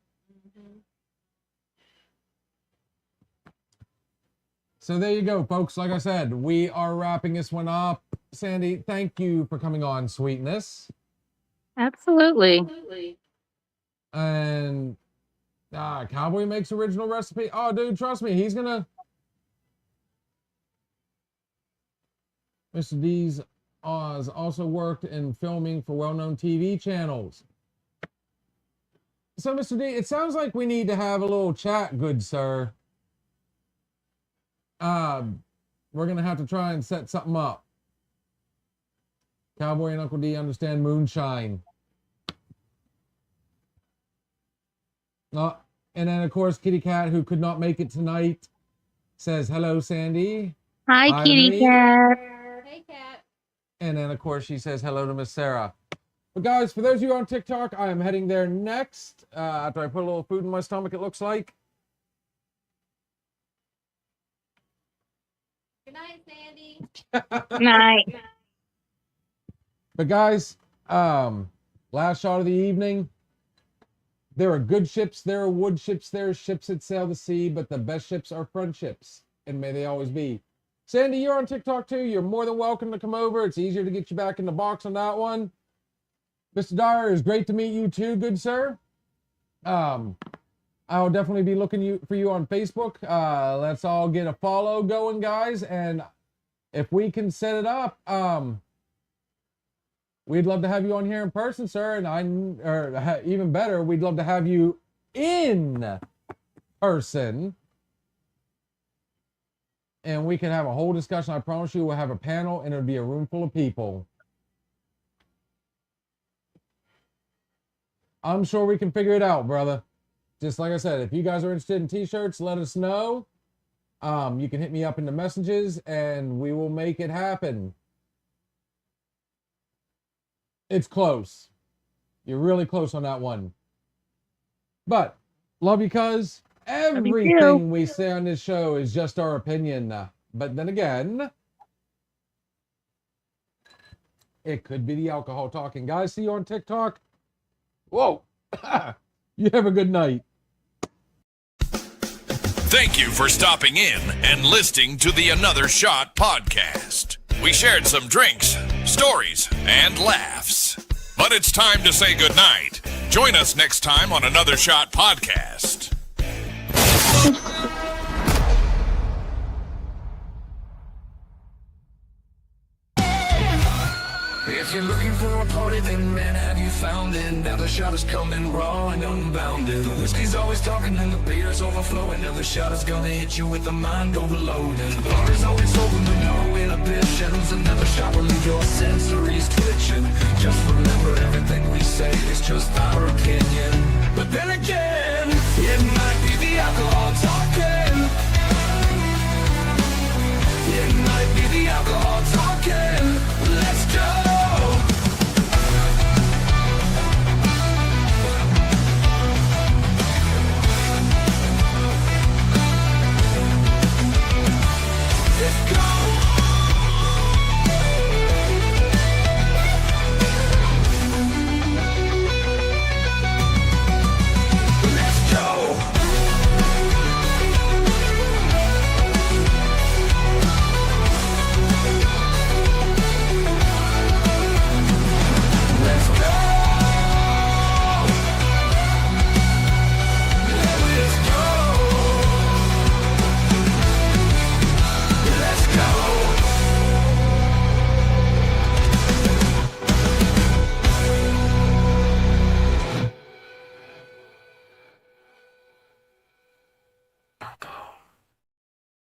So there you go, folks. Like I said, we are wrapping this one up. Sandy, thank you for coming on, sweetness. Absolutely. And Cowboy makes original recipe. Oh, dude, trust me, he's gonna. Mr. D's Oz also worked in filming for well-known TV channels. So, Mr. D, it sounds like we need to have a little chat, good sir. We're gonna have to try and set something up. Cowboy and Uncle D understand moonshine. And then, of course, Kitty Cat, who could not make it tonight, says, hello, Sandy. Hi, Hi to kitty me. cat. Hey, Cat. And then, of course, she says hello to Miss Sarah. But, guys, for those of you on TikTok, I am heading there next after I put a little food in my stomach, it looks like. Good night, Sandy. Night. But, guys, last shot of the evening. There are good ships, there are wood ships, there are ships that sail the sea, but the best ships are friendships, and may they always be. Sandy, you're on TikTok too. You're more than welcome to come over. It's easier to get you back in the box on that one. Mr. Dyer, it's great to meet you too, good sir. I'll definitely be looking for you on Facebook. Let's all get a follow going, guys, and if we can set it up, we'd love to have you on here in person, sir, and even better, we'd love to have you in person, and we can have a whole discussion. I promise you, we'll have a panel, and it'll be a room full of people. I'm sure we can figure it out, brother. Just like I said, if you guys are interested in t-shirts, let us know. You can hit me up in the messages, and we will make it happen. It's close. You're really close on that one. But, love you, cuz. Everything we say on this show is just our opinion. But then again, it could be the alcohol talking. Guys, see you on TikTok. Whoa. You have a good night. Thank you for stopping in and listening to the Another Shot podcast. We shared some drinks, stories, and laughs. But it's time to say goodnight. Join us next time on Another Shot podcast. If you're looking for a party, then man, have you found it? Now the shot is coming raw and unbounded. The whiskey's always talking and the beer's overflowing. Now the shot is gonna hit you with the mind overloaded. The bar is always open, but no inhibitions. Another shot will leave your sensories twitching. Just remember, everything we say is just our opinion.